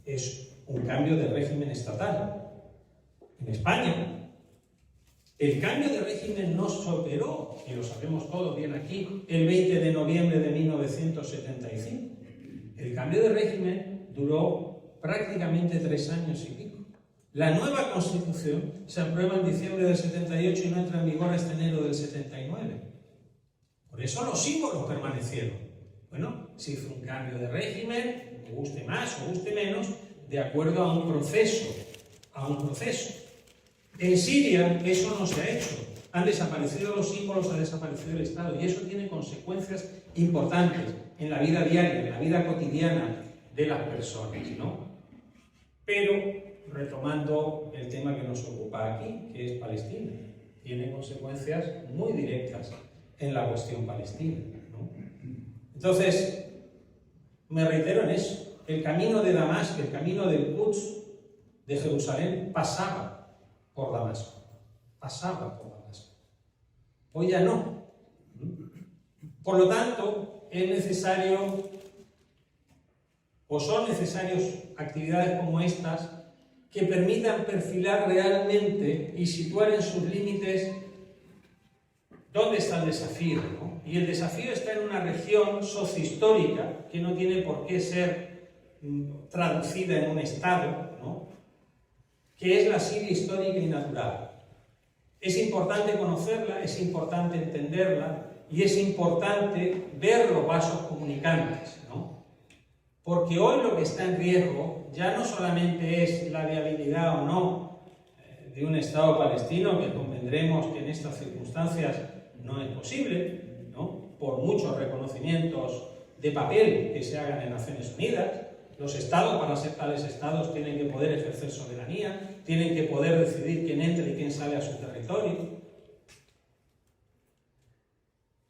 es un cambio de régimen estatal. En España, el cambio de régimen no se operó, y lo sabemos todos bien aquí, el 20 de noviembre de 1975. El cambio de régimen duró prácticamente 3 años y pico. La nueva Constitución se aprueba en diciembre del 78 y no entra en vigor hasta enero del 79. Por eso los símbolos permanecieron. Bueno, se hizo un cambio de régimen, o guste más o guste menos, de acuerdo a un proceso. En Siria eso no se ha hecho. Han desaparecido los símbolos, ha desaparecido el Estado, y eso tiene consecuencias importantes en la vida diaria, en la vida cotidiana de las personas, ¿no? Pero, retomando el tema que nos ocupa aquí, que es Palestina, tiene consecuencias muy directas en la cuestión palestina, ¿no? Entonces, me reitero en eso. El camino de Damasco, el camino del Quds, de Jerusalén, pasaba por Damasco. Hoy ya no. Por lo tanto, es necesario, o son necesarias actividades como estas, que permitan perfilar realmente y situar en sus límites dónde está el desafío, ¿no? Y el desafío está en una región sociohistórica que no tiene por qué ser traducida en un estado, ¿no? Que es la Siria histórica y natural. Es importante conocerla, es importante entenderla y es importante ver los vasos comunicantes, ¿no? Porque hoy lo que está en riesgo ya no solamente es la viabilidad o no de un Estado palestino, que convendremos que en estas circunstancias no es posible, ¿no? Por muchos reconocimientos de papel que se hagan en Naciones Unidas. Los Estados, para ser tales Estados, tienen que poder ejercer soberanía, tienen que poder decidir quién entra y quién sale a su territorio.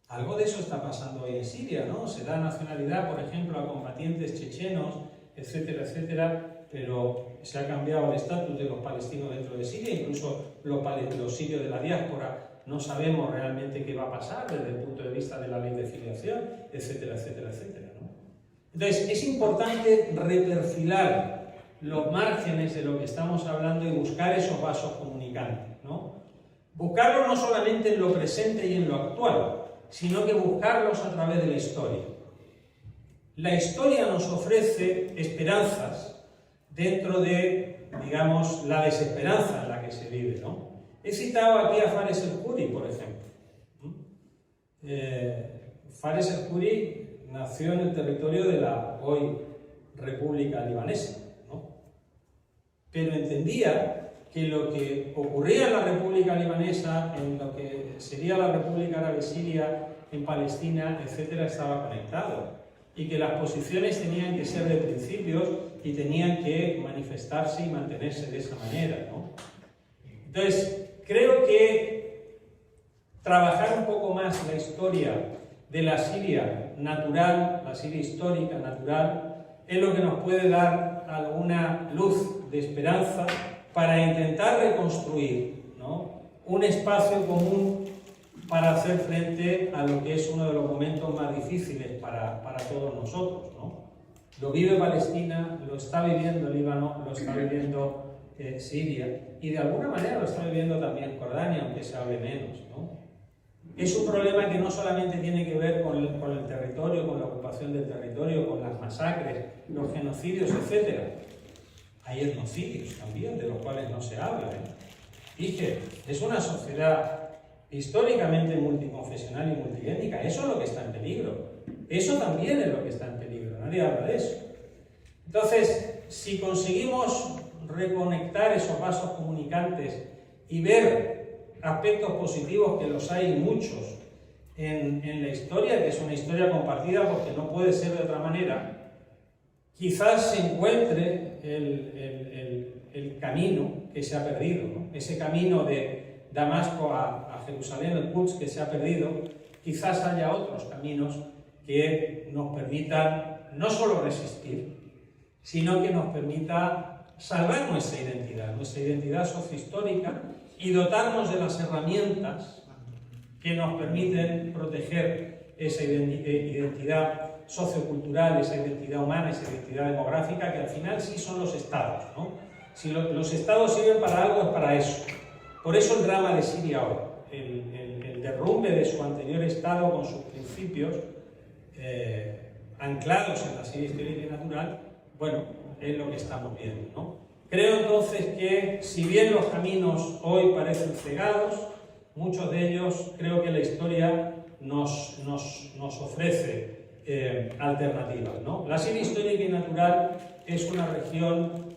Algo de eso está pasando hoy en Siria, ¿no? Se da nacionalidad, por ejemplo, a combatientes chechenos, etcétera, etcétera, pero se ha cambiado el estatus de los palestinos dentro de Siria, incluso los sirios de la diáspora no sabemos realmente qué va a pasar desde el punto de vista de la ley de filiación, etcétera, etcétera, etcétera, ¿no? Entonces, es importante reperfilar los márgenes de lo que estamos hablando y buscar esos vasos comunicantes, ¿no? Buscarlos no solamente en lo presente y en lo actual, sino que buscarlos a través de la historia. La historia nos ofrece esperanzas dentro de, digamos, la desesperanza en la que se vive, ¿no? He citado aquí a Fares el-Khoury, por ejemplo. Fares el-Khoury nació en el territorio de la hoy República Libanesa, ¿no? Pero entendía que lo que ocurría en la República Libanesa, en lo que sería la República Árabe Siria, en Palestina, etcétera, estaba conectado, y que las posiciones tenían que ser de principios y tenían que manifestarse y mantenerse de esa manera, ¿no? Entonces, creo que trabajar un poco más la historia de la Siria natural, la Siria histórica natural, es lo que nos puede dar alguna luz de esperanza para intentar reconstruir, ¿no?, un espacio común para hacer frente a lo que es uno de los momentos más difíciles para todos nosotros, ¿no? Lo vive Palestina, lo está viviendo Líbano, lo está viviendo Siria, y de alguna manera lo está viviendo también Jordania, aunque se hable menos, ¿no? Es un problema que no solamente tiene que ver con el territorio, con la ocupación del territorio, con las masacres, los genocidios, etc. Hay etnocidios también, de los cuales no se habla, Dije, es una sociedad históricamente multiconfesional y multiétnica. Eso es lo que está en peligro. Eso también es lo que está en peligro. Nadie habla de eso. Entonces, si conseguimos reconectar esos vasos comunicantes y ver aspectos positivos, que los hay muchos en la historia, que es una historia compartida porque no puede ser de otra manera, quizás se encuentre el camino que se ha perdido, ¿no? Ese camino de Damasco a Jerusalén, el Quds, que se ha perdido. Quizás haya otros caminos que nos permitan no solo resistir, sino que nos permita salvar nuestra identidad sociohistórica, y dotarnos de las herramientas que nos permiten proteger esa identidad sociocultural, esa identidad humana, esa identidad demográfica, que al final sí son los estados, ¿no? Si los estados sirven para algo, es para eso. Por eso el drama de Siria hoy, el derrumbe de su anterior estado con sus principios anclados en la Siria histórica y natural, bueno, es lo que estamos viendo, ¿no? Creo entonces que, si bien los caminos hoy parecen cegados, muchos de ellos creo que la historia nos ofrece alternativas, ¿no? La Siria histórica y natural es una región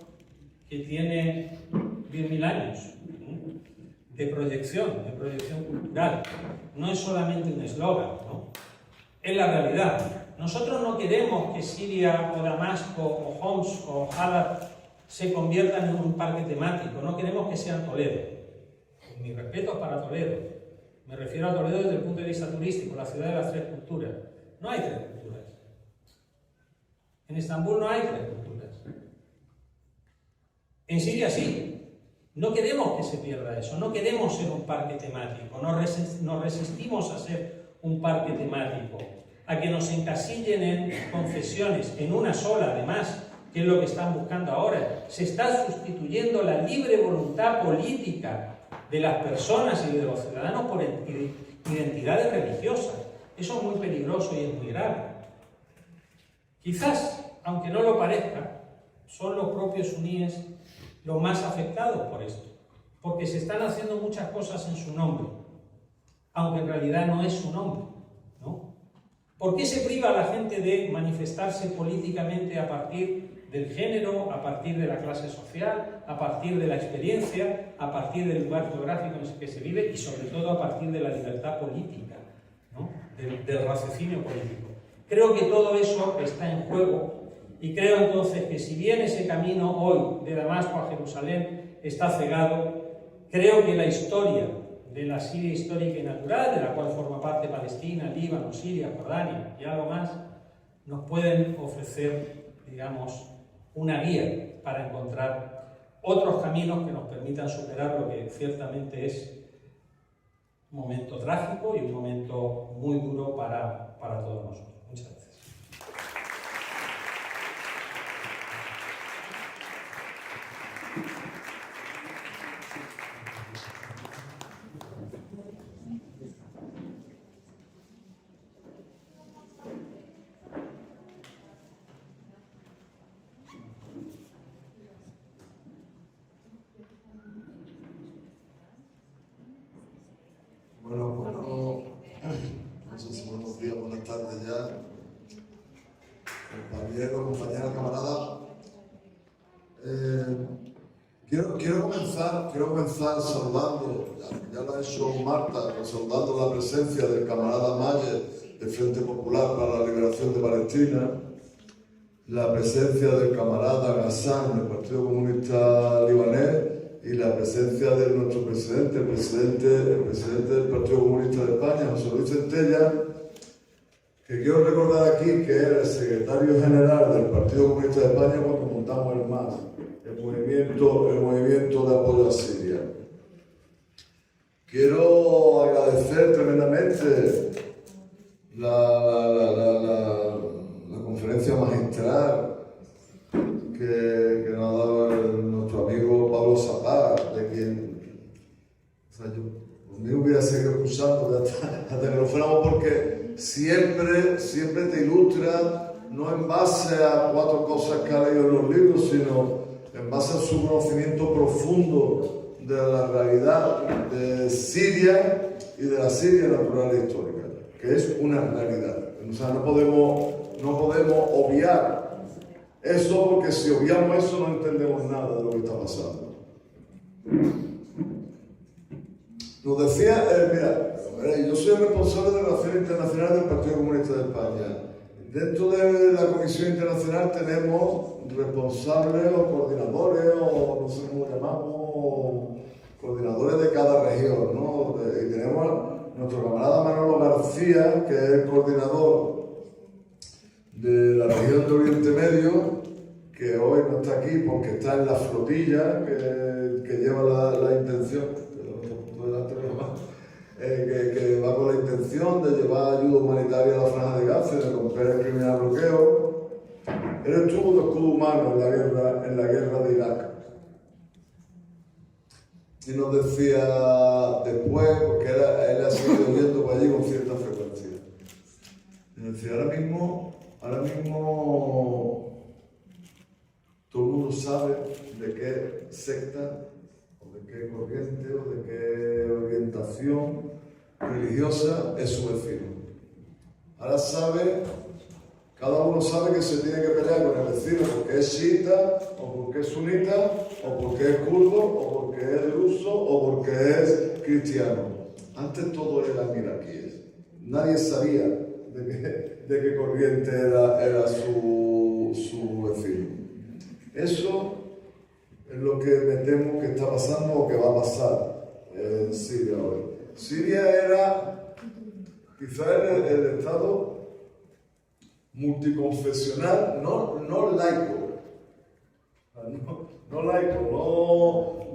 que tiene 10.000 años de proyección cultural. No es solamente un eslogan, ¿no? Es la realidad. Nosotros no queremos que Siria o Damasco o Homs o Halab se conviertan en un parque temático. No queremos que sean Toledo. Mis respetos para Toledo. Me refiero a Toledo desde el punto de vista turístico, la ciudad de las tres culturas. No hay tres culturas. En Estambul no hay tres culturas. En Siria sí. No queremos que se pierda eso. No queremos ser un parque temático. Nos resistimos a ser un parque temático, a que nos encasillen en confesiones, en una sola además, que es lo que están buscando ahora. Se está sustituyendo la libre voluntad política de las personas y de los ciudadanos por identidades religiosas. Eso es muy peligroso y es muy grave. Quizás, aunque no lo parezca, son los propios suníes los más afectados por esto, porque se están haciendo muchas cosas en su nombre, aunque en realidad no es su nombre, ¿no? ¿Por qué se priva a la gente de manifestarse políticamente a partir del género, a partir de la clase social, a partir de la experiencia, a partir del lugar geográfico en el que se vive, y sobre todo a partir de la libertad política, ¿no? del raciocinio político? Creo que todo eso está en juego, y creo entonces que, si bien ese camino hoy de Damasco a Jerusalén está cegado, creo que la historia de la Siria histórica y natural, de la cual forma parte Palestina, Líbano, Siria, Jordania y algo más, nos pueden ofrecer, digamos, una guía para encontrar otros caminos que nos permitan superar lo que ciertamente es un momento trágico y un momento muy duro para todos nosotros. Muchas gracias. No sé si buenos días, buenas tardes ya. Compañeros, compañeras, camaradas. Quiero comenzar saludando, ya lo ha hecho Marta, saludando la presencia del camarada Mayer del Frente Popular para la Liberación de Palestina, la presencia del camarada Ghassan del Partido Comunista Libanés y la presencia de nuestro presidente, el presidente del Partido Comunista de España, José Luis Centella, que quiero recordar aquí que era el secretario general del Partido Comunista de España cuando montamos el MAS, el movimiento de apoyo a Siria. Quiero agradecer tremendamente la conferencia magistral que nos ha dado nuestro amigo Pablo Sapar, de quien conmigo hubiera seguido escuchando hasta que nos fuéramos, porque siempre te ilustra, no en base a 4 cosas que ha leído en los libros, sino en base a su conocimiento profundo de la realidad de Siria y de la Siria natural e histórica, que es una realidad. O sea, no podemos obviar eso, porque si obviamos eso no entendemos nada de lo que está pasando. Nos decía, mira, yo soy el responsable de Relaciones Internacionales del Partido Comunista de España. Dentro de la Comisión Internacional tenemos responsables o coordinadores, o no sé cómo llamamos, coordinadores de cada región, ¿no? Y tenemos a nuestro camarada Manolo García, que es el coordinador de la región de Oriente Medio, que hoy no está aquí porque está en la flotilla que lleva la intención, que va con la intención de llevar ayuda humanitaria a la Franja de Gaza y de romper el criminal bloqueo. Él estuvo de escudo humano en la guerra de Irak. Y nos decía después, porque él ha seguido yendo por allí con cierta frecuencia, y nos decía, ahora mismo todo el mundo sabe de qué secta, o de qué corriente, o de qué orientación religiosa es su vecino. Ahora cada uno sabe que se tiene que pelear con el vecino porque es chiita, o porque es sunita, o porque es kurdo, o porque es ruso, o porque es cristiano. Antes todo eran iraquíes. Nadie sabía de qué corriente era su vecino. Eso es lo que me temo que está pasando o que va a pasar en Siria hoy. Siria era quizás el estado multiconfesional, no laico,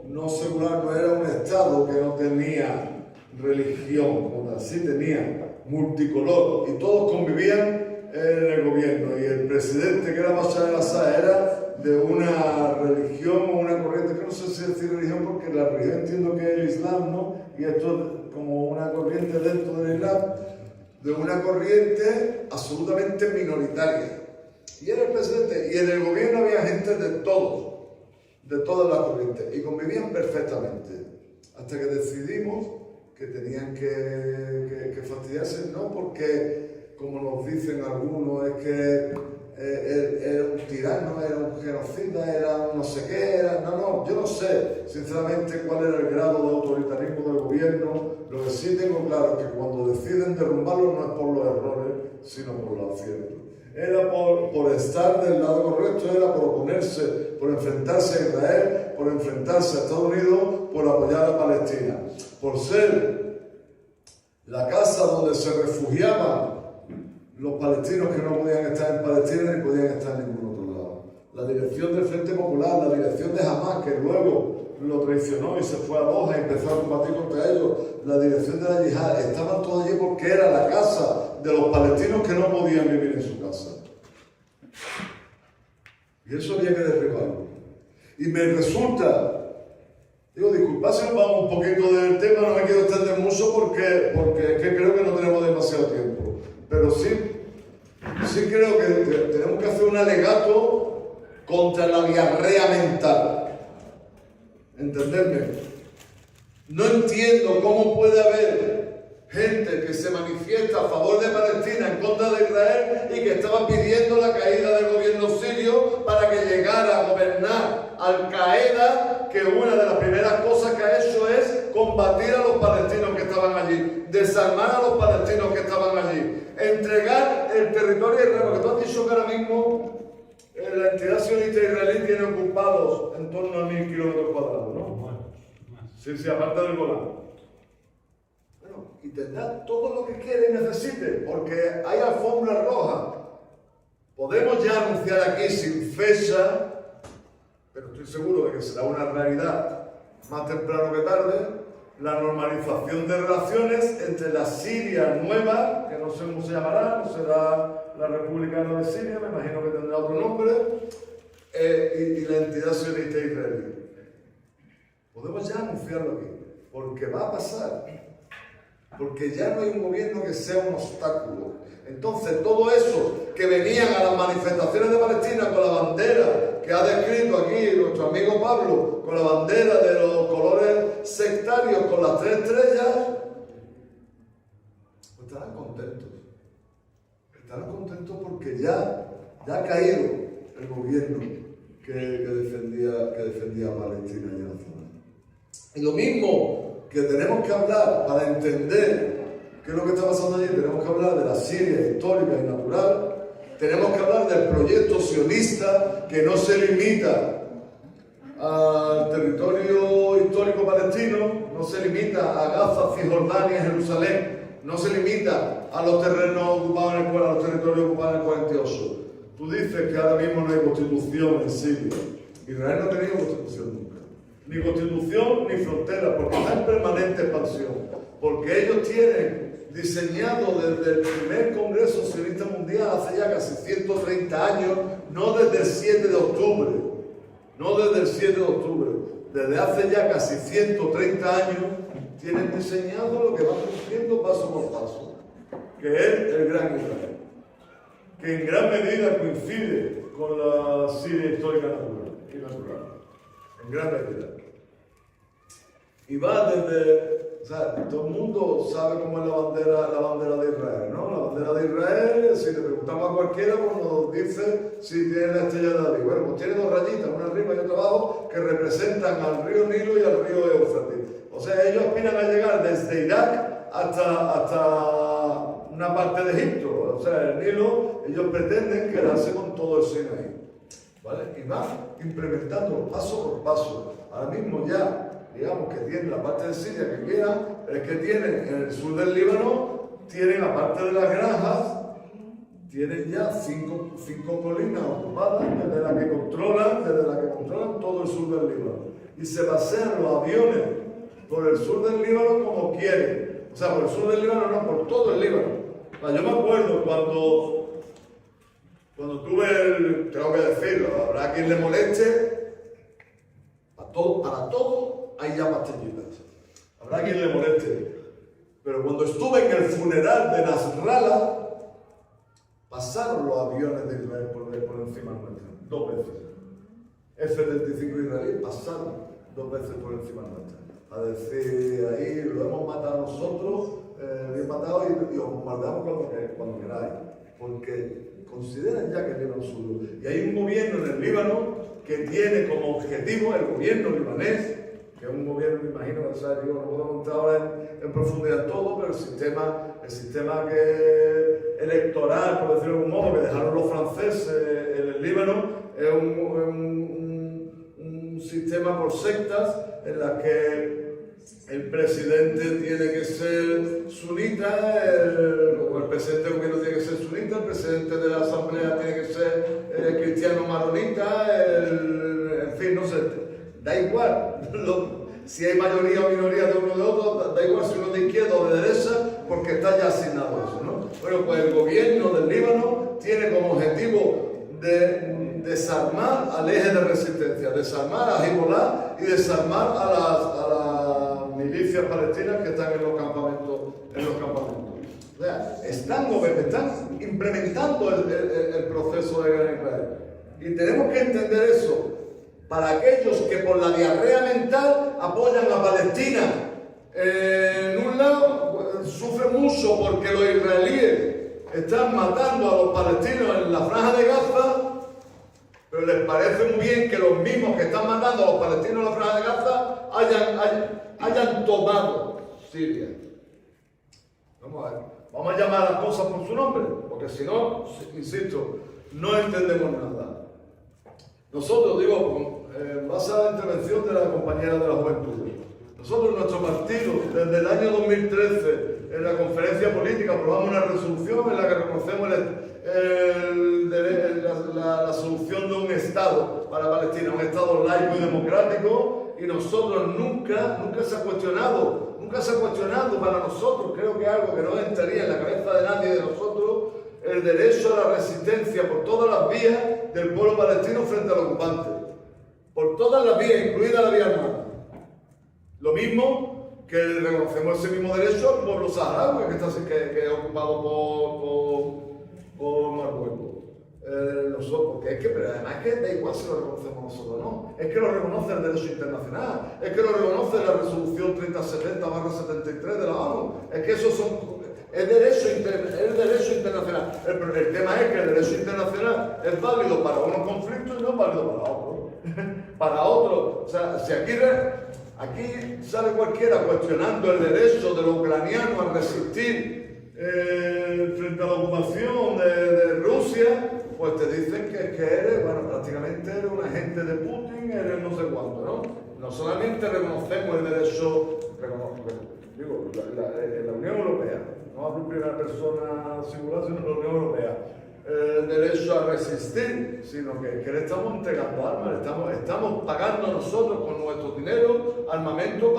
no secular, no era un estado que no tenía religión, sí tenía multicolor, y todos convivían en el gobierno, y el presidente, que era Bashar al-Assad, era de una religión o una corriente, que no sé si decir religión, porque la religión entiendo que es el Islam, ¿no? Y esto es como una corriente dentro del Islam, de una corriente absolutamente minoritaria. Y era el presidente, y en el gobierno había gente de todas las corrientes, y convivían perfectamente, hasta que decidimos que tenían que fastidiarse, no porque, como nos dicen algunos, es que era un tirano, era un genocida, era un no sé qué, no, yo no sé sinceramente cuál era el grado de autoritarismo del gobierno. Lo que sí tengo claro es que cuando deciden derrumbarlo no es por los errores, sino por los aciertos. Era por estar del lado correcto, era por oponerse, por enfrentarse a Israel, por enfrentarse a Estados Unidos, por apoyar a Palestina, por ser la casa donde se refugiaban los palestinos que no podían estar en Palestina ni podían estar en ningún otro lado. la dirección del Frente Popular, la dirección de Hamas, que luego lo traicionó y se fue a Doha y empezó a combatir contra ellos, la dirección de la yihad, estaban todos allí porque era la casa de los palestinos que no podían vivir en su casa. Y eso había que derribarlo. Y me resulta, digo, disculpad si nos vamos un poquito del tema, no me quiero extender mucho porque es que creo que no tenemos demasiado tiempo. Pero sí creo que tenemos que hacer un alegato contra la diarrea mental. ¿Entendedme? No entiendo cómo puede haber gente que se manifiesta a favor de Palestina en contra de Israel y que estaba pidiendo la caída del gobierno sirio para que llegara a gobernar Al-Qaeda, que una de las primeras cosas que ha hecho es combatir a los palestinos que estaban allí, desarmar a los palestinos que estaban allí, entregar el territorio a Israel, porque tú has dicho que ahora mismo la entidad sionista israelí tiene ocupados en torno a 1000 kilómetros cuadrados, ¿no? Sí, aparte del Golán. Bueno, y tendrá todo lo que quiere y necesite, porque hay alfombra roja. Podemos ya anunciar aquí sin fecha, pero estoy seguro de que será una realidad más temprano que tarde, la normalización de relaciones entre la Siria nueva, que no sé cómo se llamará, no será la República de Siria, me imagino que tendrá otro nombre, y la entidad sionista israelí. Podemos ya anunciarlo aquí, porque va a pasar, porque ya no hay un gobierno que sea un obstáculo. Entonces, todo eso que venían a las manifestaciones de Palestina con la bandera que ha descrito aquí nuestro amigo Pablo, con la bandera de los colores sectarios, con las 3 estrellas, pues estarán contentos. Estarán contentos porque ya ha caído el gobierno que defendía a Palestina y a la zona. Y lo mismo que tenemos que hablar para entender qué es lo que está pasando allí, tenemos que hablar de la Siria histórica y natural, tenemos que hablar del proyecto sionista que no se limita al territorio histórico palestino, no se limita a Gaza, Cisjordania, Jerusalén, no se limita a los terrenos ocupados en a los territorios ocupados en el 48. Tú dices que ahora mismo no hay constitución en Siria. Israel no ha tenido constitución nunca. Ni constitución ni frontera, porque está en permanente expansión. Porque ellos tienen diseñado desde el primer Congreso Sionista Mundial, hace ya casi 130 años, no desde el 7 de octubre, desde hace ya casi 130 años, tienen diseñado lo que va cumpliendo paso por paso, que es el Gran Israel, que en gran medida coincide con la Siria histórica natural, en gran medida. Y va desde, o sea, todo el mundo sabe cómo es la bandera de Israel, ¿no? La bandera de Israel, si le preguntamos a cualquiera, pues nos dice si tiene la estrella de David. Bueno, pues tiene 2 rayitas, una arriba y otra abajo, que representan al río Nilo y al río Éufrates. O sea, ellos aspiran a llegar desde Irak hasta una parte de Egipto. O sea, el Nilo, ellos pretenden quedarse con todo el Sinaí, ¿vale? Y van implementando paso por paso. Ahora mismo ya, digamos que tienen la parte de Siria que quieran, pero es que tienen en el sur del Líbano, tienen aparte de las granjas, tienen ya 5 colinas ocupadas desde las que controlan todo el sur del Líbano. Y se pasean los aviones por el sur del Líbano como quieren. O sea, por el sur del Líbano no, por todo el Líbano. O sea, yo me acuerdo cuando tuve tengo que decirlo, habrá quien le moleste, para todo hay ya pastillitas. Habrá quien le moleste. Pero cuando estuve en el funeral de Nasrallah, pasaron los aviones de Israel por encima nuestra, 2 veces. F-35 israelí pasaron 2 veces por encima nuestra. A decir, ahí lo hemos matado nosotros, bien matado y os bombardeamos cuando queráis. Porque consideran ya que el Líbano es suyo. Y hay un gobierno en el Líbano que tiene como objetivo, el gobierno libanés, que es un gobierno, me imagino, o sea, digo, no puedo entrar ahora en profundidad todo, pero el sistema electoral, por decirlo de algún modo, que dejaron los franceses en el Líbano, es un sistema por sectas en las que el presidente tiene que ser sunita, o el presidente del gobierno tiene que ser sunita, el presidente de la asamblea tiene que ser cristiano maronita, en fin, no sé, da igual. Si hay mayoría o minoría de uno o de otro, da igual si uno de izquierda o de derecha, porque está ya asignado eso, ¿no? Bueno, pues el gobierno del Líbano tiene como objetivo de desarmar al eje de resistencia, desarmar a Hezbollah y desarmar a las milicias palestinas que están en los campamentos. O sea, están implementando el proceso de Gran Israel. Y tenemos que entender eso. Para aquellos que por la diarrea mental apoyan a Palestina, en un lado sufren mucho porque los israelíes están matando a los palestinos en la franja de Gaza, pero les parece muy bien que los mismos que están matando a los palestinos en la franja de Gaza hayan tomado Siria. Vamos a llamar a las cosas por su nombre, porque si no, insisto, no entendemos nada. Nosotros, digo, en base a la intervención de la compañera de la Juventud, nosotros, nuestro partido, desde el año 2013, en la conferencia política, aprobamos una resolución en la que reconocemos la solución de un Estado para Palestina, un Estado laico y democrático, y nosotros nunca se ha cuestionado para nosotros, creo que es algo que no entraría en la cabeza de nadie de nosotros, el derecho a la resistencia por todas las vías del pueblo palestino frente al ocupante. Por todas las vías, incluida la vía armada. Lo mismo que reconocemos ese mismo derecho al pueblo saharaui que es ocupado por Marruecos. Porque es que, pero además es que da igual si lo reconocemos nosotros o no. Es que lo reconoce el derecho internacional. Es que lo reconoce la resolución 3070/73 de la ONU. Es que esos son... Es derecho internacional. El tema es que el derecho internacional es válido para unos conflictos y no es válido para otros. Para otros. O sea, si aquí sale cualquiera cuestionando el derecho de los ucranianos a resistir frente a la ocupación de Rusia, pues te dicen que eres, bueno, prácticamente eres un agente de Putin, eres no sé cuánto, ¿no? No solamente reconocemos el derecho, digo, en la Unión Europea, no hablo en primera persona singular, sino en la Unión Europea, el derecho a resistir, sino que le estamos entregando armas, estamos pagando nosotros con nuestro dinero armamento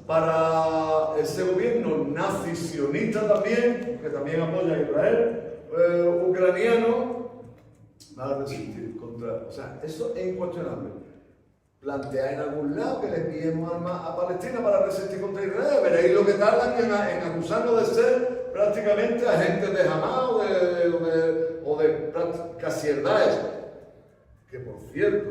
para ese gobierno nazi-sionista también, que también apoya a Israel, ucraniano, va a resistir contra... O sea, eso es incuestionable. Plantea en algún lado que le enviemos armas a Palestina para resistir contra Israel. Veréis lo que tardan en acusarnos de ser prácticamente agentes de Hamas o de casi el Daesh. Que por cierto,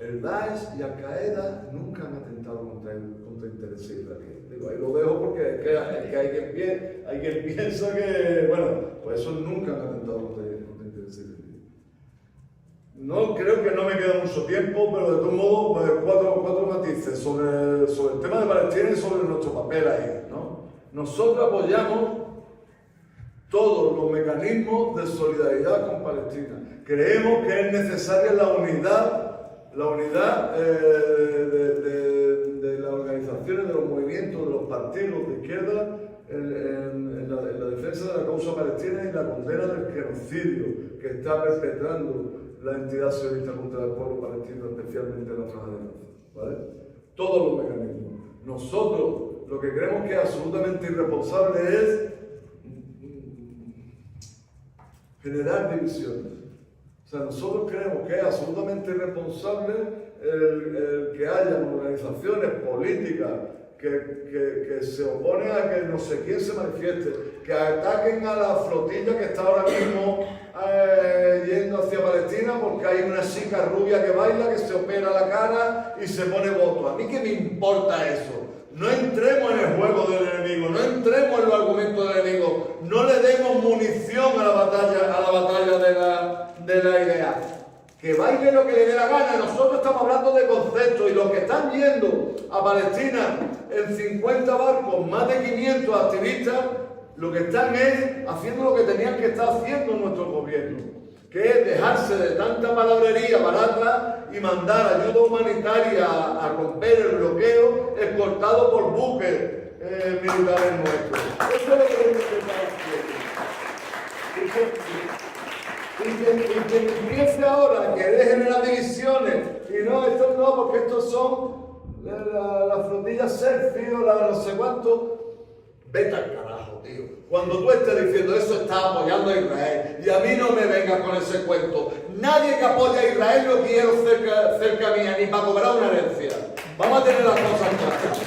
el Daesh y Al-Qaeda nunca han atentado contra intereses israelíes. Digo, ahí lo dejo porque es que hay quien piensa que, bueno, pues esos nunca han atentado contra intereses israelíes. No, creo que no me queda mucho tiempo, pero de todos modos, pues, cuatro matices sobre el tema de Palestina y sobre nuestro papel ahí, ¿no? Nosotros apoyamos todos los mecanismos de solidaridad con Palestina. Creemos que es necesaria la unidad de las organizaciones, de los movimientos, de los partidos de izquierda en la defensa de la causa palestina y la condena del genocidio que está perpetrando la entidad sionista contra el pueblo palestino, especialmente en la franja de Gaza, ¿vale? Todos los mecanismos. Nosotros lo que creemos que es absolutamente irresponsable es generar divisiones. O sea, nosotros creemos que es absolutamente irresponsable el que haya organizaciones políticas que se oponen a que no sé quién se manifieste, que ataquen a la flotilla que está ahora mismo yendo hacia Palestina porque hay una chica rubia que baila, que se opera la cara y se pone voto. ¿A mí qué me importa eso? No entremos en el juego del enemigo, no entremos en los argumentos del enemigo, no le demos munición a la batalla de la idea. Que baile lo que le dé la gana. Nosotros estamos hablando de conceptos y los que están yendo a Palestina en 50 barcos, más de 500 activistas, lo que están es haciendo lo que tenían que estar haciendo nuestro gobierno, que es dejarse de tanta palabrería barata y mandar ayuda humanitaria a romper el bloqueo escoltado por buques militares nuestros. Eso es lo que tenemos que estar haciendo. Y que empiece ahora, que dejen las divisiones, y no, estos no, porque estos son la flotilla selfie o la no sé cuánto. Vete al carajo, tío. Cuando tú estés diciendo eso, estás apoyando a Israel. Y a mí no me vengas con ese cuento. Nadie que apoya a Israel lo quiero cerca mía, ni para cobrar una herencia. Vamos a tener las cosas claras.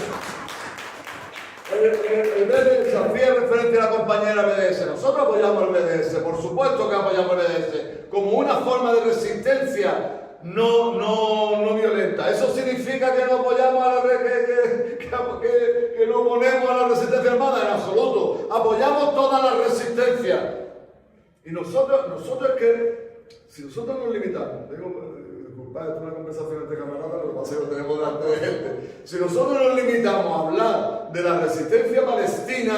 El BDS hacía referencia a la compañera BDS. Nosotros apoyamos al BDS, por supuesto que apoyamos al BDS, como una forma de resistencia no violenta. ¿Eso significa que no apoyamos a que no ponemos a la resistencia armada? En absoluto. Apoyamos toda la resistencia. Y nosotros es que, si nosotros nos limitamos, disculpad, esto es una conversación entre camaradas, lo que pasa es que lo tenemos delante de gente. Si nosotros nos limitamos a hablar de la resistencia palestina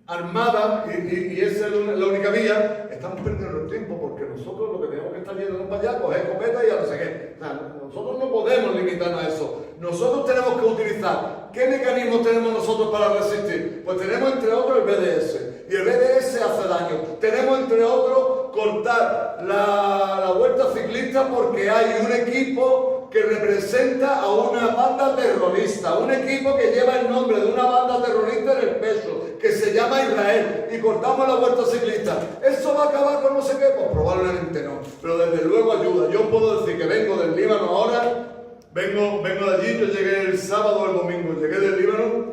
armada, y esa es la única vía, estamos perdiendo el tiempo, porque nosotros lo que tenemos que estar yendo para allá, coger escopeta y ya no sé qué. O sea, nosotros no podemos limitarnos a eso. Nosotros tenemos que utilizar, ¿qué mecanismos tenemos nosotros para resistir? Pues tenemos entre otros el BDS, y el BDS hace daño. Tenemos entre otros cortar la vuelta ciclista porque hay un equipo que representa a una banda terrorista, un equipo que lleva el nombre de una banda terrorista en el pecho, que se llama Israel, y cortamos la vuelta ciclista. ¿Eso va a acabar con no sé qué? Pues probablemente no, pero desde luego ayuda. Yo puedo decir que vengo del Líbano ahora, vengo de allí, yo llegué el sábado o el domingo, llegué del Líbano,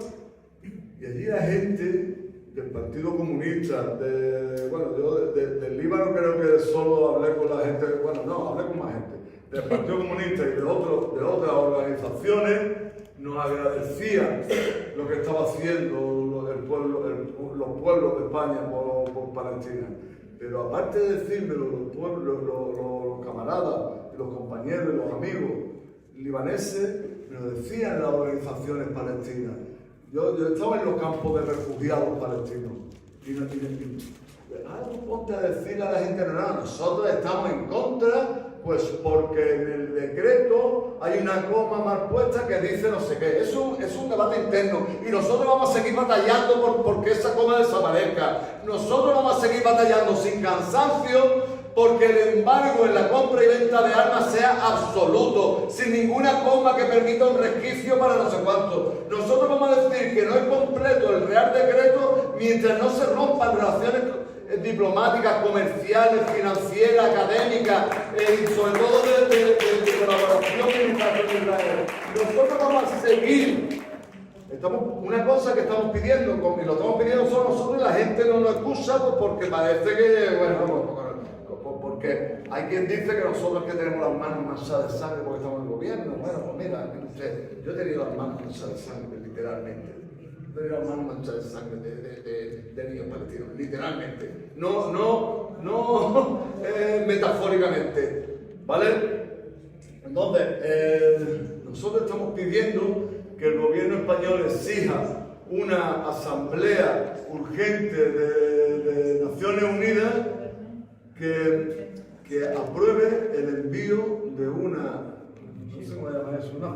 y allí la gente del Partido Comunista, del Líbano creo que solo hablé con la gente, hablé con más gente, del Partido Comunista y de otras organizaciones, nos agradecían lo que estaba haciendo los pueblos de España por Palestina. Pero aparte de decírmelo, los camaradas, los compañeros, los amigos libaneses, me lo decían las organizaciones palestinas. Yo estaba en los campos de refugiados palestinos. Ponte a decirle a la gente, no, nosotros estamos en contra, pues porque en el decreto hay una coma mal puesta que dice no sé qué. Es un debate interno y nosotros vamos a seguir batallando porque esa coma desaparezca. Nosotros vamos a seguir batallando sin cansancio porque el embargo en la compra y venta de armas sea absoluto, sin ninguna coma que permita un resquicio para no sé cuánto. Nosotros vamos a decir que no es completo el Real Decreto mientras no se rompan relaciones diplomáticas, comerciales, financieras, académicas, y sobre todo de colaboración militar con Israel. Nosotros vamos a seguir. Una cosa que estamos pidiendo, y lo estamos pidiendo solo nosotros, y la gente no nos escucha porque parece que, porque hay quien dice que nosotros que tenemos las manos manchadas de sangre porque estamos en el gobierno. Bueno, pues mira, yo he tenido las manos manchadas de sangre, literalmente. Yo he tenido las manos manchadas de sangre de niños palestinos, literalmente. No metafóricamente, ¿vale? Entonces, nosotros estamos pidiendo que el gobierno español exija una asamblea urgente de Naciones Unidas que apruebe el envío de una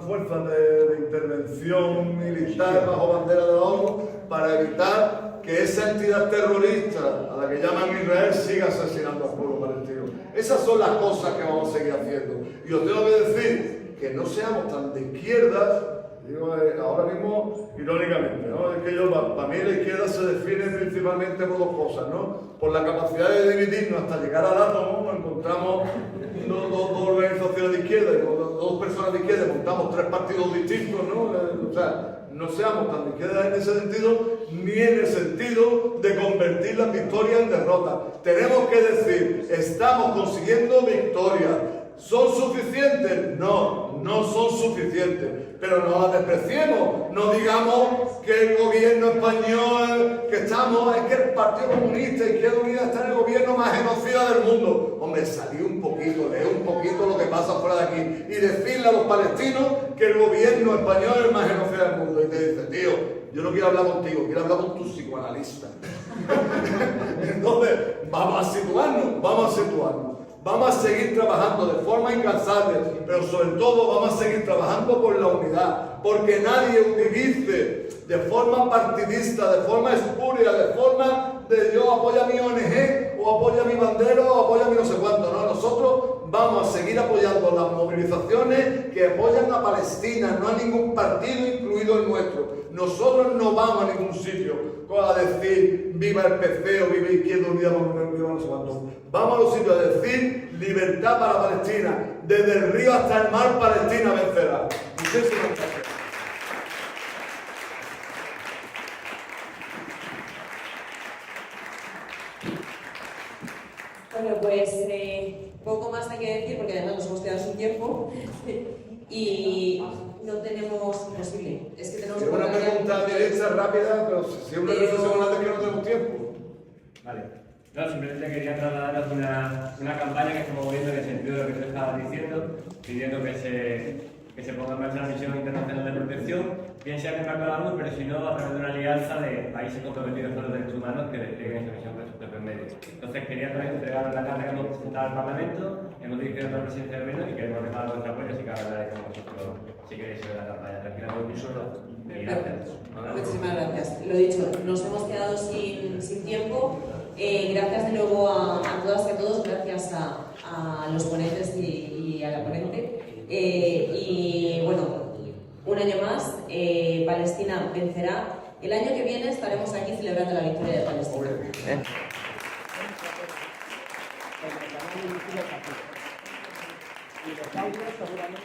fuerza de intervención militar bajo bandera de la ONU para evitar que esa entidad terrorista a la que llaman Israel siga asesinando al pueblo palestino. Esas son las cosas que vamos a seguir haciendo. Y os tengo que decir que no seamos tan de izquierdas. Digo, ahora mismo, irónicamente, ¿no? Es que para mí la izquierda se define principalmente por dos cosas, ¿no? Por la capacidad de dividirnos hasta llegar al átomo, encontramos dos organizaciones de izquierda, dos personas de izquierda, montamos tres partidos distintos, ¿no? O sea, no seamos tan de izquierda en ese sentido, ni en el sentido de convertir las victorias en derrotas. Tenemos que decir, estamos consiguiendo victorias. ¿Son suficientes? No son suficientes. Pero no las despreciemos. No digamos que el gobierno español es que el Partido Comunista y Izquierda Unida está en el gobierno más genocida del mundo. Hombre, salí un poquito, lee un poquito lo que pasa fuera de aquí y decirle a los palestinos que el gobierno español es el más genocida del mundo. Y te dice, tío, Yo no quiero hablar contigo, quiero hablar con tu psicoanalista. Entonces, vamos a situarnos. Vamos a seguir trabajando de forma incansable, pero sobre todo vamos a seguir trabajando por la unidad, porque nadie utilice de forma partidista, de forma espuria, de forma de yo apoyo a mi ONG, o apoyo a mi bandera, o apoyo a mi no sé cuánto. No, nosotros vamos a seguir apoyando las movilizaciones que apoyan a Palestina, no a ningún partido, incluido el nuestro. Nosotros no vamos a ningún sitio a decir viva el PC o viva Izquierda Unida, viva no sé cuánto. Vamos a los sitios a decir libertad para Palestina, desde el río hasta el mar, Palestina vencerá. Muchísimas gracias. Bueno, pues poco más hay que decir porque además nos hemos quedado sin tiempo y no tenemos posible. Es que tenemos una pregunta directa, rápida, pero si es una reflexión antes que no tenemos tiempo. Vale. No, simplemente quería trasladaros una campaña que estamos moviendo en el sentido de lo que tú estabas diciendo, pidiendo que se ponga en marcha la misión internacional de protección, bien sea que marque la ONU, pero si no, a través de una alianza de países comprometidos con los derechos humanos que desplieguen esa misión por sus propios medios. Entonces, quería también entregaros la carta que hemos presentado al Parlamento, hemos dirigido a la presidencia del Gobierno y queremos dejar vuestro apoyo, así que hablaré con vosotros si queréis ver la campaña. Tranquilamente, y gracias. Muchísimas gracias. Lo dicho, nos hemos quedado sin tiempo. Gracias de nuevo a todas y a todos, gracias a los ponentes y a la ponente. Y bueno, un año más, Palestina vencerá. El año que viene estaremos aquí celebrando la victoria de Palestina. Y los audios seguramente